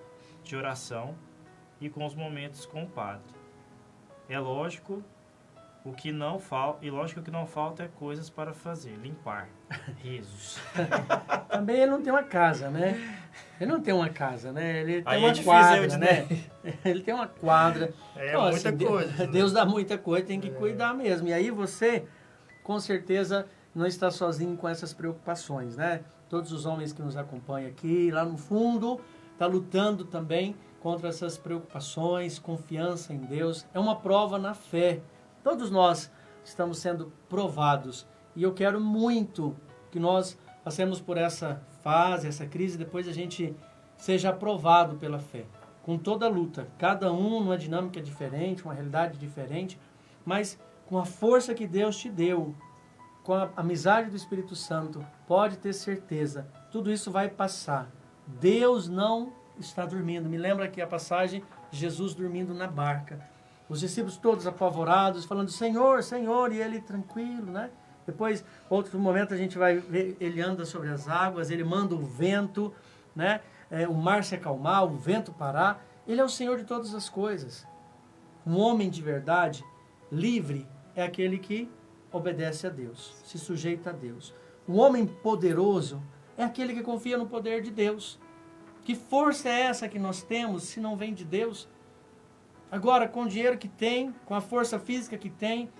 de oração e com os momentos com o padre. É lógico o que não falta é coisas para fazer, limpar, rezos. Também ele não tem uma casa, né? Ele não tem uma casa, né? Ele tem Aí uma é difícil, quadra, né? Ele tem uma quadra. É Então, muita assim, coisa. Deus dá muita coisa, tem que cuidar mesmo. E aí você, com certeza, não está sozinho com essas preocupações, né? Todos os homens que nos acompanham aqui, lá no fundo, está lutando também contra essas preocupações, confiança em Deus. É uma prova na fé. Todos nós estamos sendo provados. E eu quero muito que nós passemos por essa fase, essa crise, depois a gente seja aprovado pela fé. Com toda a luta. Cada um numa dinâmica diferente, uma realidade diferente, mas com a força que Deus te deu, com a amizade do Espírito Santo, pode ter certeza, tudo isso vai passar. Deus não está dormindo. Me lembra aqui a passagem de Jesus dormindo na barca. Os discípulos todos apavorados, falando, Senhor, Senhor, e ele tranquilo, né? Depois, outro momento, a gente vai ver, ele anda sobre as águas, ele manda o vento, né? O mar se acalmar, o vento parar. Ele é o Senhor de todas as coisas. Um homem de verdade, livre, é aquele que obedece a Deus, se sujeita a Deus. Um homem poderoso é aquele que confia no poder de Deus. Que força é essa que nós temos se não vem de Deus? Agora, com o dinheiro que tem, com a força física que tem,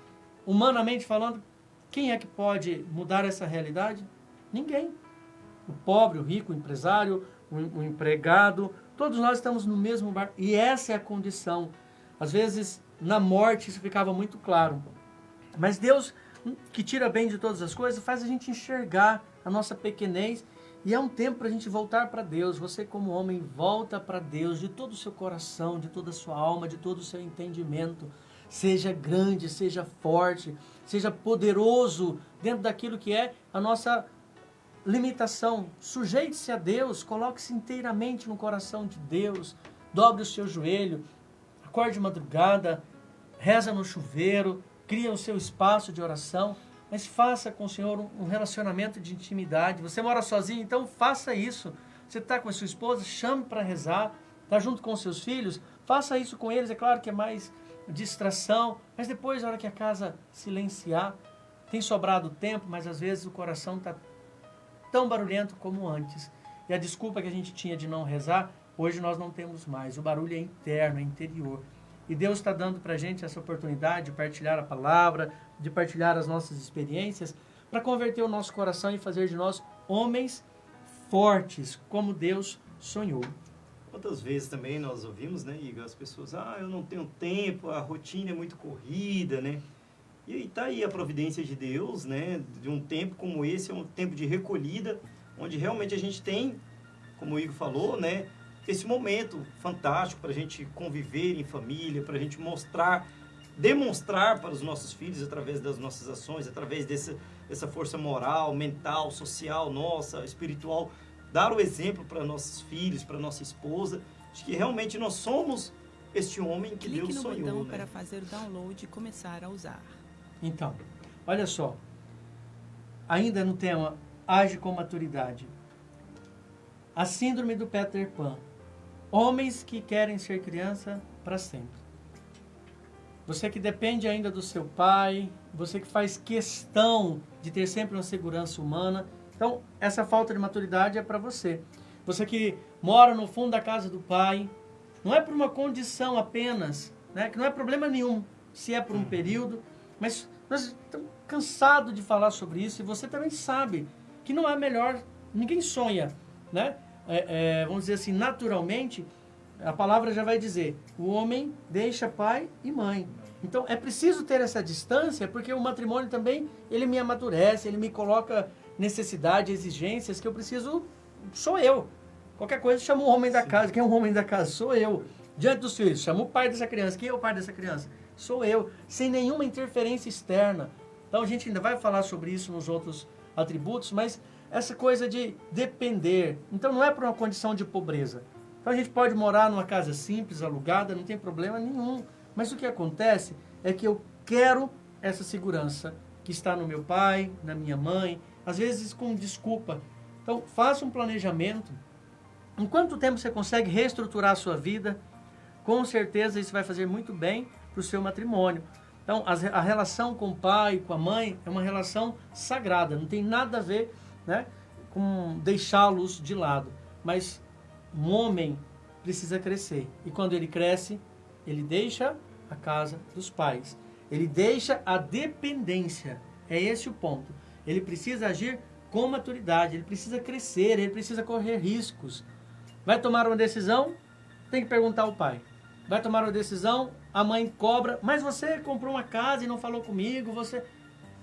humanamente falando, quem é que pode mudar essa realidade? Ninguém. O pobre, o rico, o empresário, o empregado, Todos nós estamos no mesmo barco. E essa é a condição. Às vezes, na morte, isso ficava muito claro. Mas Deus, que tira bem de todas as coisas, faz a gente enxergar a nossa pequenez. E é um tempo para a gente voltar para Deus. Você, como homem, volta para Deus de todo o seu coração, de toda a sua alma, de todo o seu entendimento. Seja grande, seja forte, seja poderoso dentro daquilo que é a nossa limitação. Sujeite-se a Deus, coloque-se inteiramente no coração de Deus, dobre o seu joelho, acorde de madrugada, reza no chuveiro, cria o seu espaço de oração, mas faça com o Senhor um relacionamento de intimidade. Você mora sozinho, então faça isso. Você está com a sua esposa, chame para rezar, está junto com os seus filhos, faça isso com eles. É claro que é mais distração, mas depois, na hora que a casa silenciar, tem sobrado tempo, mas às vezes o coração está tão barulhento como antes. E a desculpa que a gente tinha de não rezar, hoje nós não temos mais. O barulho é interno, é interior. E Deus está dando para a gente essa oportunidade de partilhar a palavra, de partilhar as nossas experiências, para converter o nosso coração e fazer de nós homens fortes, como Deus sonhou. Quantas vezes também nós ouvimos, né, Igor, as pessoas, eu não tenho tempo, a rotina é muito corrida, né? E está aí a providência de Deus, né, de um tempo como esse, é um tempo de recolhida, onde realmente a gente tem, como o Igor falou, né, esse momento fantástico para a gente conviver em família, para a gente demonstrar para os nossos filhos, através das nossas ações, através dessa força moral, mental, social nossa, espiritual, dar o exemplo para nossos filhos, para nossa esposa, de que realmente nós somos este homem que Deus sonhou. Clique no botão, né? para fazer o download e começar a usar. Então, olha só, ainda no tema Age com Maturidade, a síndrome do Peter Pan, homens que querem ser criança para sempre. Você que depende ainda do seu pai, você que faz questão de ter sempre uma segurança humana, então essa falta de maturidade é para você. Você que mora no fundo da casa do pai, não é por uma condição apenas, né, que não é problema nenhum, se é por um período, mas nós estamos cansados de falar sobre isso e você também sabe que não é melhor, ninguém sonha, né? Vamos dizer assim, naturalmente, a palavra já vai dizer, o homem deixa pai e mãe. Então, é preciso ter essa distância, porque o matrimônio também, ele me amadurece, ele me coloca necessidade, exigências que eu preciso, sou eu. Qualquer coisa, chama o homem da casa. Quem é o homem da casa? Sou eu. Diante dos filhos, chama o pai dessa criança. Quem é o pai dessa criança? Sou eu. Sem nenhuma interferência externa. Então, a gente ainda vai falar sobre isso nos outros atributos, mas essa coisa de depender. Então, não é por uma condição de pobreza. Então, a gente pode morar numa casa simples, alugada, não tem problema nenhum. Mas o que acontece é que eu quero essa segurança que está no meu pai, na minha mãe, às vezes com desculpa. Então, faça um planejamento. Em quanto tempo você consegue reestruturar a sua vida? Com certeza isso vai fazer muito bem para o seu matrimônio. Então, a relação com o pai, com a mãe, é uma relação sagrada. Não tem nada a ver, né, com deixá-los de lado. Mas um homem precisa crescer. E quando ele cresce, ele deixa a casa dos pais. Ele deixa a dependência. É esse o ponto. Ele precisa agir com maturidade. Ele precisa crescer. Ele precisa correr riscos. Vai tomar uma decisão? Tem que perguntar ao pai. Vai tomar uma decisão? A mãe cobra. Mas você comprou uma casa e não falou comigo. Você...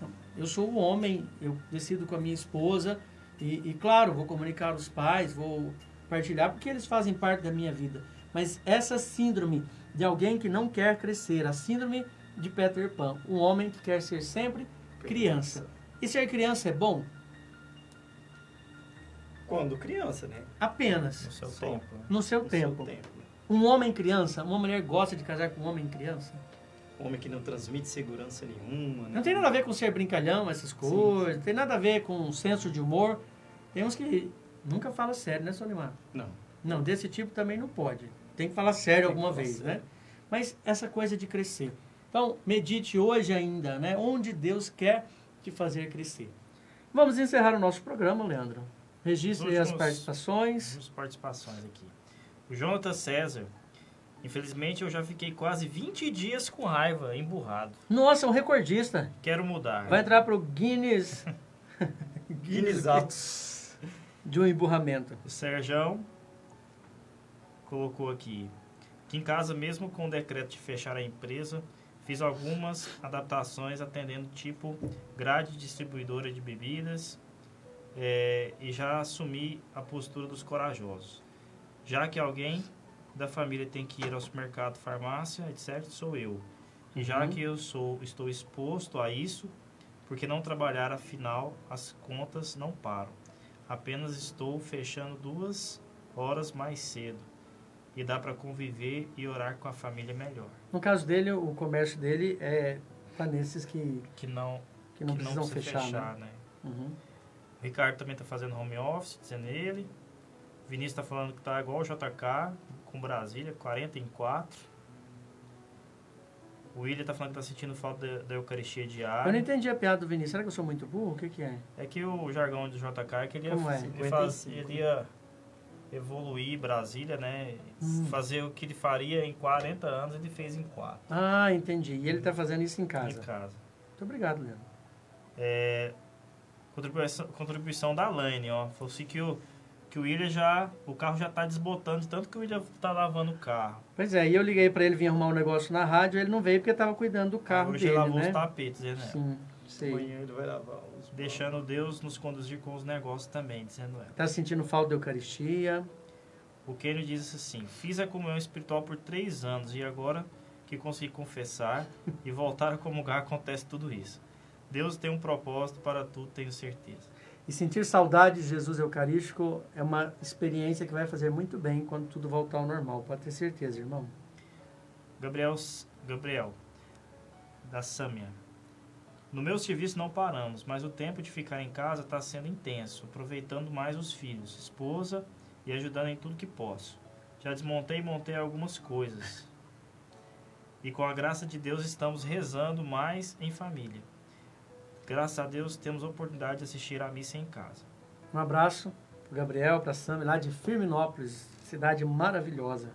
Não, eu sou o homem. Eu decido com a minha esposa. E claro, vou comunicar aos pais. Vou partilhar porque eles fazem parte da minha vida. Mas essa síndrome de alguém que não quer crescer, a síndrome de Peter Pan, um homem que quer ser sempre criança. E ser criança é bom? Quando criança, né? Apenas. No seu Só. tempo. No seu No tempo. seu tempo. Um homem criança, uma mulher gosta de casar com um homem criança? Homem que não transmite segurança nenhuma, né? Não tem nada a ver com ser brincalhão, essas coisas. Não tem nada a ver com senso de humor. Tem uns que nunca fala sério, né, Solimar? Não. Não, desse tipo também não pode. Tem que falar sério Tem que alguma falar vez, sério. né? Mas essa coisa de crescer. Então, medite hoje ainda, né? Onde Deus quer te fazer crescer. Vamos encerrar o nosso programa, Leandro. Registre as participações. As participações aqui. O Jonathan César. Infelizmente, eu já fiquei quase 20 dias com raiva, emburrado. Nossa, um recordista. Quero mudar. Vai entrar pro Guinness Guinness Altos. de um emburramento. O Serjão. colocou aqui que em casa, mesmo com o decreto de fechar a empresa, fiz algumas adaptações atendendo tipo grade distribuidora de bebidas e já assumi a postura dos corajosos. Já que alguém da família tem que ir ao supermercado, farmácia, etc., sou eu. E já que eu estou exposto a isso, porque não trabalhar, afinal, as contas não param. Apenas estou fechando 2 horas mais cedo. E dá para conviver e orar com a família melhor. No caso dele, o comércio dele é para nesses que não precisam precisa fechar, né? O Ricardo também está fazendo home office, dizendo ele. O Vinícius está falando que está igual o JK, com Brasília, 44. O William está falando que está sentindo falta da Eucaristia diária. Eu não entendi a piada do Vinícius. Será que eu sou muito burro? O que é? É que o jargão do JK é que ele Como é? ele ia evoluir Brasília, né? Fazer o que ele faria em 40 anos, ele fez em 4. Ah, entendi. E ele está fazendo isso em casa. Em casa. Muito obrigado, Leandro. Contribuição da Laine, ó. Falou assim que o William o carro já tá desbotando, de tanto que o William tá lavando o carro. Pois é, e eu liguei para ele vir arrumar um negócio na rádio, ele não veio porque estava cuidando do carro Hoje dele, ele lavou né? os tapetes, né? Sim, sei. Amanhã ele vai lavar os... Deixando Deus nos conduzir com os negócios também, dizendo ela. Tá sentindo falta da Eucaristia? O Kenny diz assim: fiz a comunhão espiritual por 3 anos e agora que consegui confessar e voltar a comungar acontece tudo isso. Deus tem um propósito para tudo, tenho certeza. E sentir saudade de Jesus Eucarístico é uma experiência que vai fazer muito bem quando tudo voltar ao normal. Pode ter certeza, irmão. Gabriel, da Sâmia. No meu serviço não paramos, mas o tempo de ficar em casa está sendo intenso, aproveitando mais os filhos, esposa e ajudando em tudo que posso. Já desmontei e montei algumas coisas. E com a graça de Deus estamos rezando mais em família. Graças a Deus temos a oportunidade de assistir a missa em casa. Um abraço pro Gabriel, pra Sam, lá de Firminópolis, cidade maravilhosa.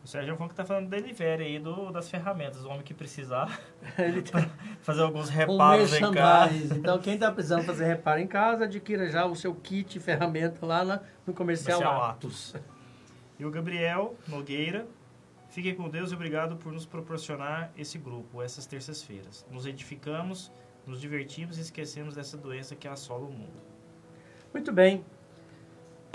O Sérgio falou que tá falando dele velho aí das ferramentas, o homem que precisar Ele tem fazer alguns reparos em casa. Então, quem está precisando fazer reparo em casa, adquira já o seu kit ferramenta lá no Comercial Atos. E o Gabriel Nogueira: fiquem com Deus e obrigado por nos proporcionar esse grupo, essas terças-feiras. Nos edificamos, nos divertimos e esquecemos dessa doença que assola o mundo. Muito bem.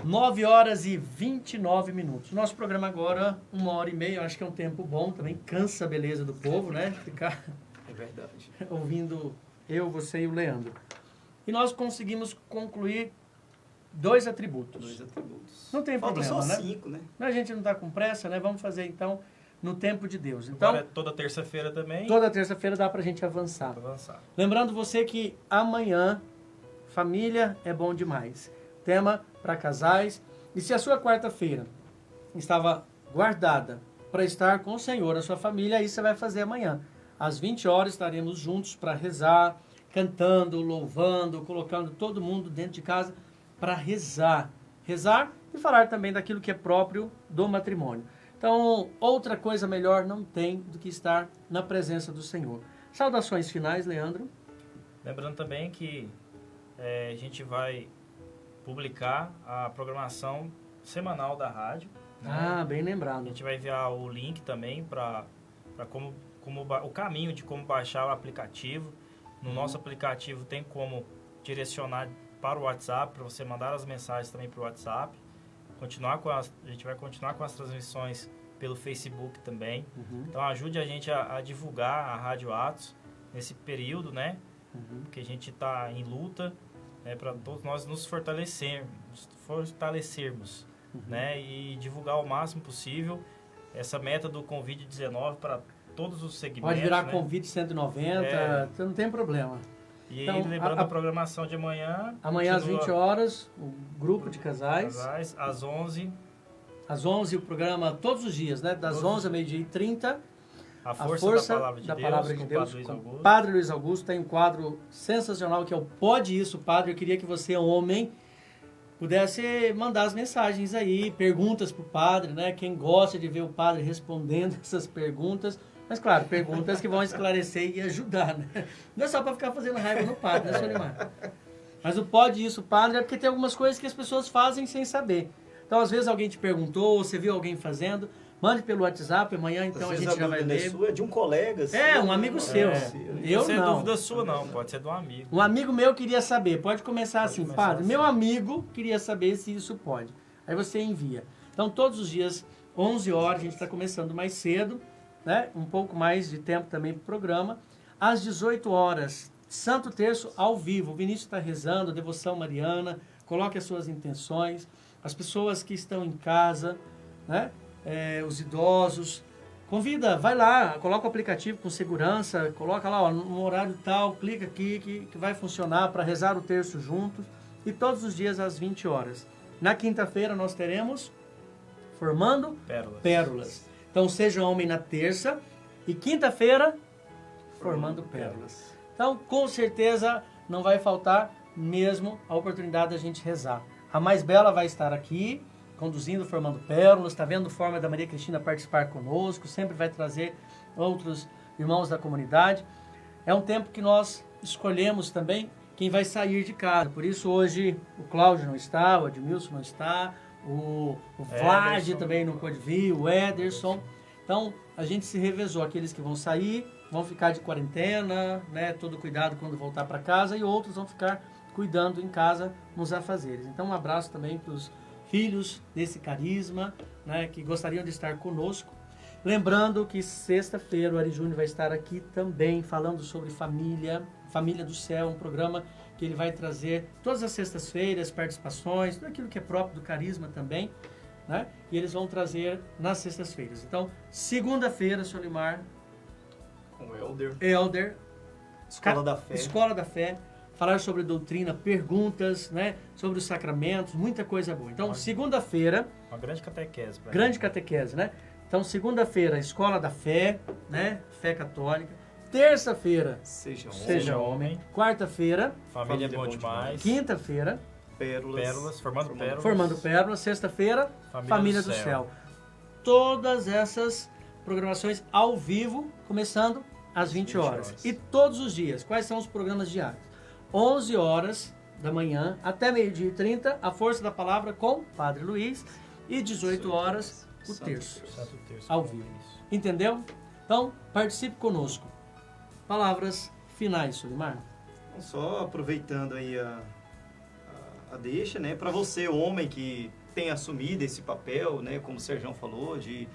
9 horas e 29 minutos. Nosso programa agora, 1h30, eu acho que é um tempo bom, também cansa a beleza do povo, né? Ficar É verdade. ouvindo eu, você e o Leandro. E nós conseguimos concluir 2 atributos. 2 atributos. Não tem Falta problema, só né? 5, né? A gente não está com pressa, né? Vamos fazer então no tempo de Deus. Então, Agora, toda terça-feira também. toda terça-feira dá pra gente avançar. Avançar. Lembrando você que amanhã, família é bom demais. Tema para casais. E se a sua quarta-feira estava guardada para estar com o Senhor, a sua família, aí você vai fazer amanhã. Às 20 horas estaremos juntos para rezar, cantando, louvando, colocando todo mundo dentro de casa para rezar. Rezar e falar também daquilo que é próprio do matrimônio. Então, outra coisa melhor não tem do que estar na presença do Senhor. Saudações finais, Leandro. Lembrando também que a gente vai publicar a programação semanal da rádio. Né? Ah, bem A lembrado. gente vai enviar o link também para o caminho de como baixar o aplicativo. No nosso aplicativo tem como direcionar para o WhatsApp, para você mandar as mensagens também para o WhatsApp. A gente vai continuar com as transmissões pelo Facebook também. Então ajude a gente a divulgar a Rádio Atos nesse período, né? Porque a gente está em luta, né? Para todos nós nos fortalecermos, né? E divulgar o máximo possível essa meta do Covid-19 para todos os segmentos. Pode virar né? convite 190, não tem problema. E Então, lembrando a programação de amanhã. Amanhã às continua 20 horas, o grupo de casais. Às 11, Às 11 o programa todos os dias, né? Das 11 ao meio-dia e 30. a força da Palavra de Deus, com com o Padre Luiz Augusto. Padre Luiz Augusto. Tem um quadro sensacional que é o Pode Isso, Padre. Eu queria que você, homem, pudesse mandar as mensagens aí, perguntas pro Padre, né? Quem gosta de ver o Padre respondendo essas perguntas. Mas, claro, perguntas que vão esclarecer e ajudar, né? Não é só para ficar fazendo raiva no Padre, né, senhor Neymar? Mas o Pode Isso, Padre, é porque tem algumas coisas que as pessoas fazem sem saber. Então, às vezes alguém te perguntou, você viu alguém fazendo, mande pelo WhatsApp, amanhã então a gente já vai ler. É de um colega seu. É, um amigo seu. Eu Não é não. dúvida sua, não. Pode ser de um amigo. Um amigo meu queria saber, pode começar assim, começar padre, assim. meu amigo queria saber se isso pode. Aí você envia. Então, todos os dias, 11 horas, a gente está começando mais cedo, né? Um pouco mais de tempo também para o programa. Às 18 horas, Santo Terço ao vivo. O Vinícius está rezando, devoção mariana, coloque as suas intenções. As pessoas que estão em casa, né? Os idosos, convida, vai lá, coloca o aplicativo com segurança, coloca lá, ó, no horário tal, clica aqui que vai funcionar para rezar o terço juntos. E todos os dias às 20 horas. Na quinta-feira nós teremos Formando Pérolas. Então, seja homem na terça e quinta-feira, Formando Pérolas. Então, com certeza, não vai faltar mesmo a oportunidade da gente rezar. A mais bela vai estar aqui, conduzindo, Formando Pérolas, está vendo forma da Maria Cristina participar conosco, sempre vai trazer outros irmãos da comunidade. É um tempo que nós escolhemos também quem vai sair de casa. Por isso, hoje, o Cláudio não está, o Edmilson não está, o Vlad Ederson também não pôde vir, o Ederson. Então, a gente se revezou. Aqueles que vão sair, vão ficar de quarentena, né, todo cuidado quando voltar para casa, e outros vão ficar cuidando em casa nos afazeres. Então, um abraço também para os filhos desse carisma, né, que gostariam de estar conosco. Lembrando que sexta-feira o Ari Júnior vai estar aqui também falando sobre família do Céu, um programa que ele vai trazer todas as sextas-feiras, participações, tudo aquilo que é próprio do carisma também, né? E eles vão trazer nas sextas-feiras. Então, segunda-feira, Sr. Limar, Com o Elder. Escola da Fé, falar sobre doutrina, perguntas, né, sobre os sacramentos, muita coisa boa. Então, segunda-feira, Uma grande catequese. grande catequese, né? Então, segunda-feira, Escola da Fé, né, fé católica. Terça-feira, Seja homem. Quarta-feira, Família é bom demais. quinta-feira, Pérolas, Formando Pérolas. Formando Pérolas. Sexta-feira, Família do Céu. Todas essas programações ao vivo, começando às 20 horas. E todos os dias, quais são os programas diários? 11 horas da manhã até meio-dia e 30, a Força da Palavra com Padre Luiz. E 18 horas, o terço, Santo Terço. ao vivo. Entendeu? Então, participe conosco. Palavras finais, Sulimar. Só aproveitando aí a deixa, né? Para você, homem que tem assumido esse papel, né? Como o Serjão falou, de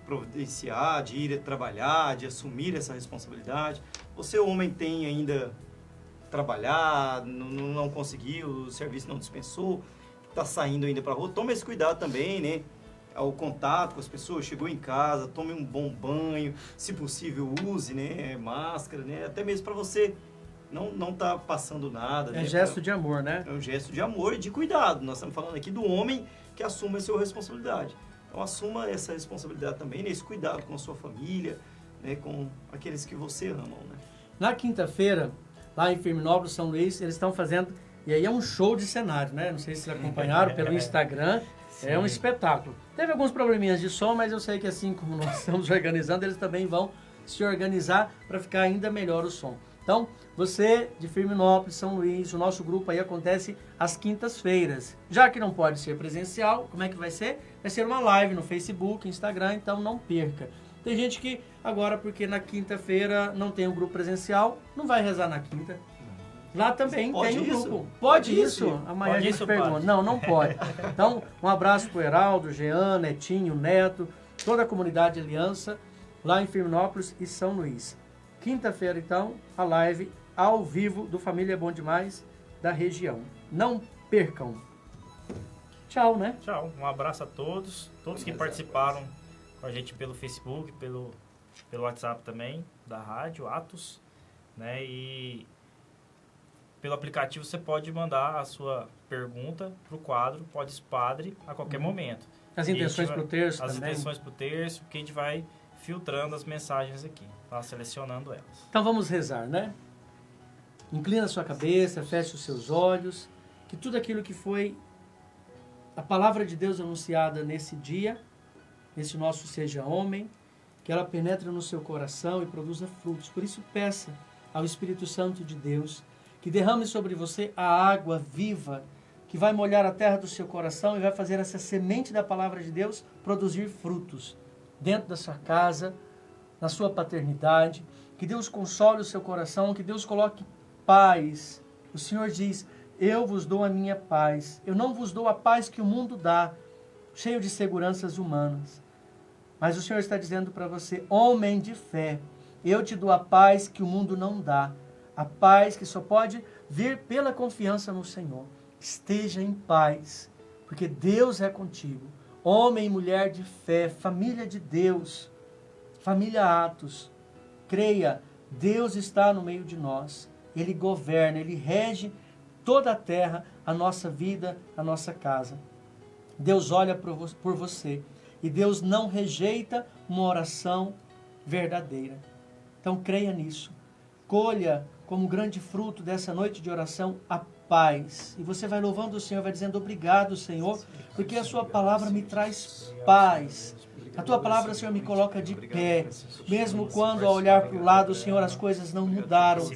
providenciar, de ir trabalhar, de assumir essa responsabilidade. Você, homem, tem ainda trabalhar, não conseguiu, o serviço não dispensou, está saindo ainda para a rua. Tome esse cuidado também, né? Ao contato com as pessoas, chegou em casa, tome um bom banho, se possível use, né, máscara, né, até mesmo para você não tá passando nada. É né, gesto de amor, né? É um gesto de amor e de cuidado. Nós estamos falando aqui do homem que assume a sua responsabilidade. Então assuma essa responsabilidade também, nesse cuidado com a sua família, né, com aqueles que você ama, né. Na quinta-feira, lá em Firminópolis, São Luís, eles estão fazendo, e aí é um show de cenário, né? Não sei se vocês acompanharam pelo Instagram. É um espetáculo. Teve alguns probleminhas de som, mas eu sei que assim como nós estamos organizando, eles também vão se organizar para ficar ainda melhor o som. Então, você de Firminópolis, São Luís, o nosso grupo aí acontece às quintas-feiras. Já que não pode ser presencial, como é que vai ser? Vai ser uma live no Facebook, Instagram, então não perca. Tem gente que agora, porque na quinta-feira não tem um grupo presencial, não vai rezar na quinta. Lá também Pode tem um isso? grupo. Pode isso? isso? Amanhã Pode a gente isso, pergunta. padre? Não pode. Então, um abraço pro Heraldo, Jean, Netinho, Neto, toda a comunidade Aliança, lá em Firminópolis e São Luís. Quinta-feira, então, a live ao vivo do Família é Bom Demais da região. Não percam. Tchau, né? Tchau. Um abraço a todos que participaram com a gente pelo Facebook, pelo WhatsApp também, da rádio, Atos, né? E pelo aplicativo você pode mandar a sua pergunta para o quadro Podes Padre a qualquer momento. As E a intenções gente para o terço As também. intenções para o terço, que a gente vai filtrando as mensagens aqui, tá? Selecionando elas. Então vamos rezar, né? Inclina a sua cabeça, feche os seus olhos, que tudo aquilo que foi a palavra de Deus anunciada nesse dia, nesse nosso Seja Homem, que ela penetre no seu coração e produza frutos. Por isso peça ao Espírito Santo de Deus que derrame sobre você a água viva que vai molhar a terra do seu coração e vai fazer essa semente da palavra de Deus produzir frutos dentro da sua casa, na sua paternidade. Que Deus console o seu coração, que Deus coloque paz. O Senhor diz: eu vos dou a minha paz. Eu não vos dou a paz que o mundo dá, cheio de seguranças humanas. Mas o Senhor está dizendo para você: homem de fé, eu te dou a paz que o mundo não dá. A paz que só pode vir pela confiança no Senhor. Esteja em paz, porque Deus é contigo. Homem e mulher de fé, família de Deus, família Atos. Creia, Deus está no meio de nós. Ele governa, Ele rege toda a terra, a nossa vida, a nossa casa. Deus olha por você e Deus não rejeita uma oração verdadeira. Então creia nisso. Colha como grande fruto dessa noite de oração a paz. E você vai louvando o Senhor, vai dizendo: obrigado, Senhor, porque a sua palavra me traz paz. A tua palavra, Senhor, me coloca de pé. Mesmo quando, ao olhar para o lado, Senhor, as coisas não mudaram.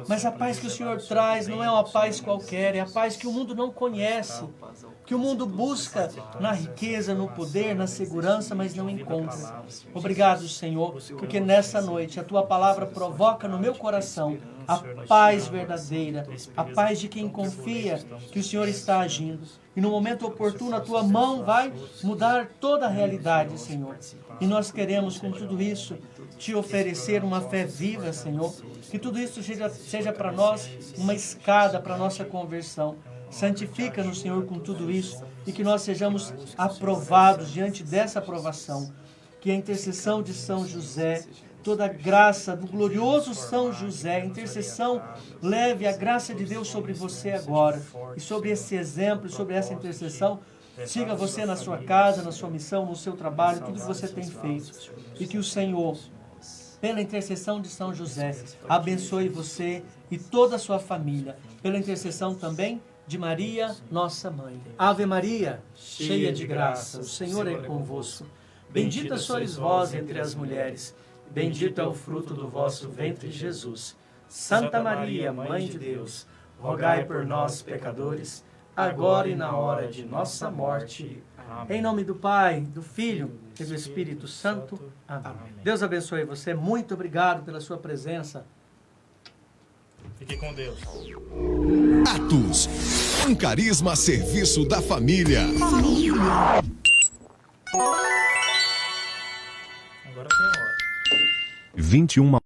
Mas a paz que o Senhor traz não é uma paz qualquer, é a paz que o mundo não conhece. Que o mundo busca na riqueza, no poder, na segurança, mas não encontra. Obrigado, Senhor, porque nessa noite a tua palavra provoca no meu coração a paz verdadeira, a paz de quem confia que o Senhor está agindo. E no momento oportuno a tua mão vai mudar toda a realidade, Senhor. E nós queremos com tudo isso te oferecer uma fé viva, Senhor. Que tudo isso seja para nós uma escada para a nossa conversão. Santifica-nos, Senhor, com tudo isso e que nós sejamos aprovados diante dessa aprovação. Que a intercessão de São José, toda a graça do glorioso São José, a intercessão, leve a graça de Deus sobre você agora. E sobre esse exemplo, sobre essa intercessão, siga você na sua casa, na sua missão, no seu trabalho, tudo que você tem feito. E que o Senhor, pela intercessão de São José, abençoe você e toda a sua família. Pela intercessão também de Maria, nossa mãe. Ave Maria, cheia de graça, o Senhor é convosco. Bendita sois vós entre as mulheres, bendito é o fruto do vosso ventre, Jesus. Santa Maria, Mãe de Deus, rogai por nós, pecadores, agora e na hora de nossa morte. Em nome do Pai, do Filho e do Espírito Santo. Amém. Deus abençoe você. Muito obrigado pela sua presença. Fique com Deus. Atos, um carisma a serviço da família. Agora tem a hora. 21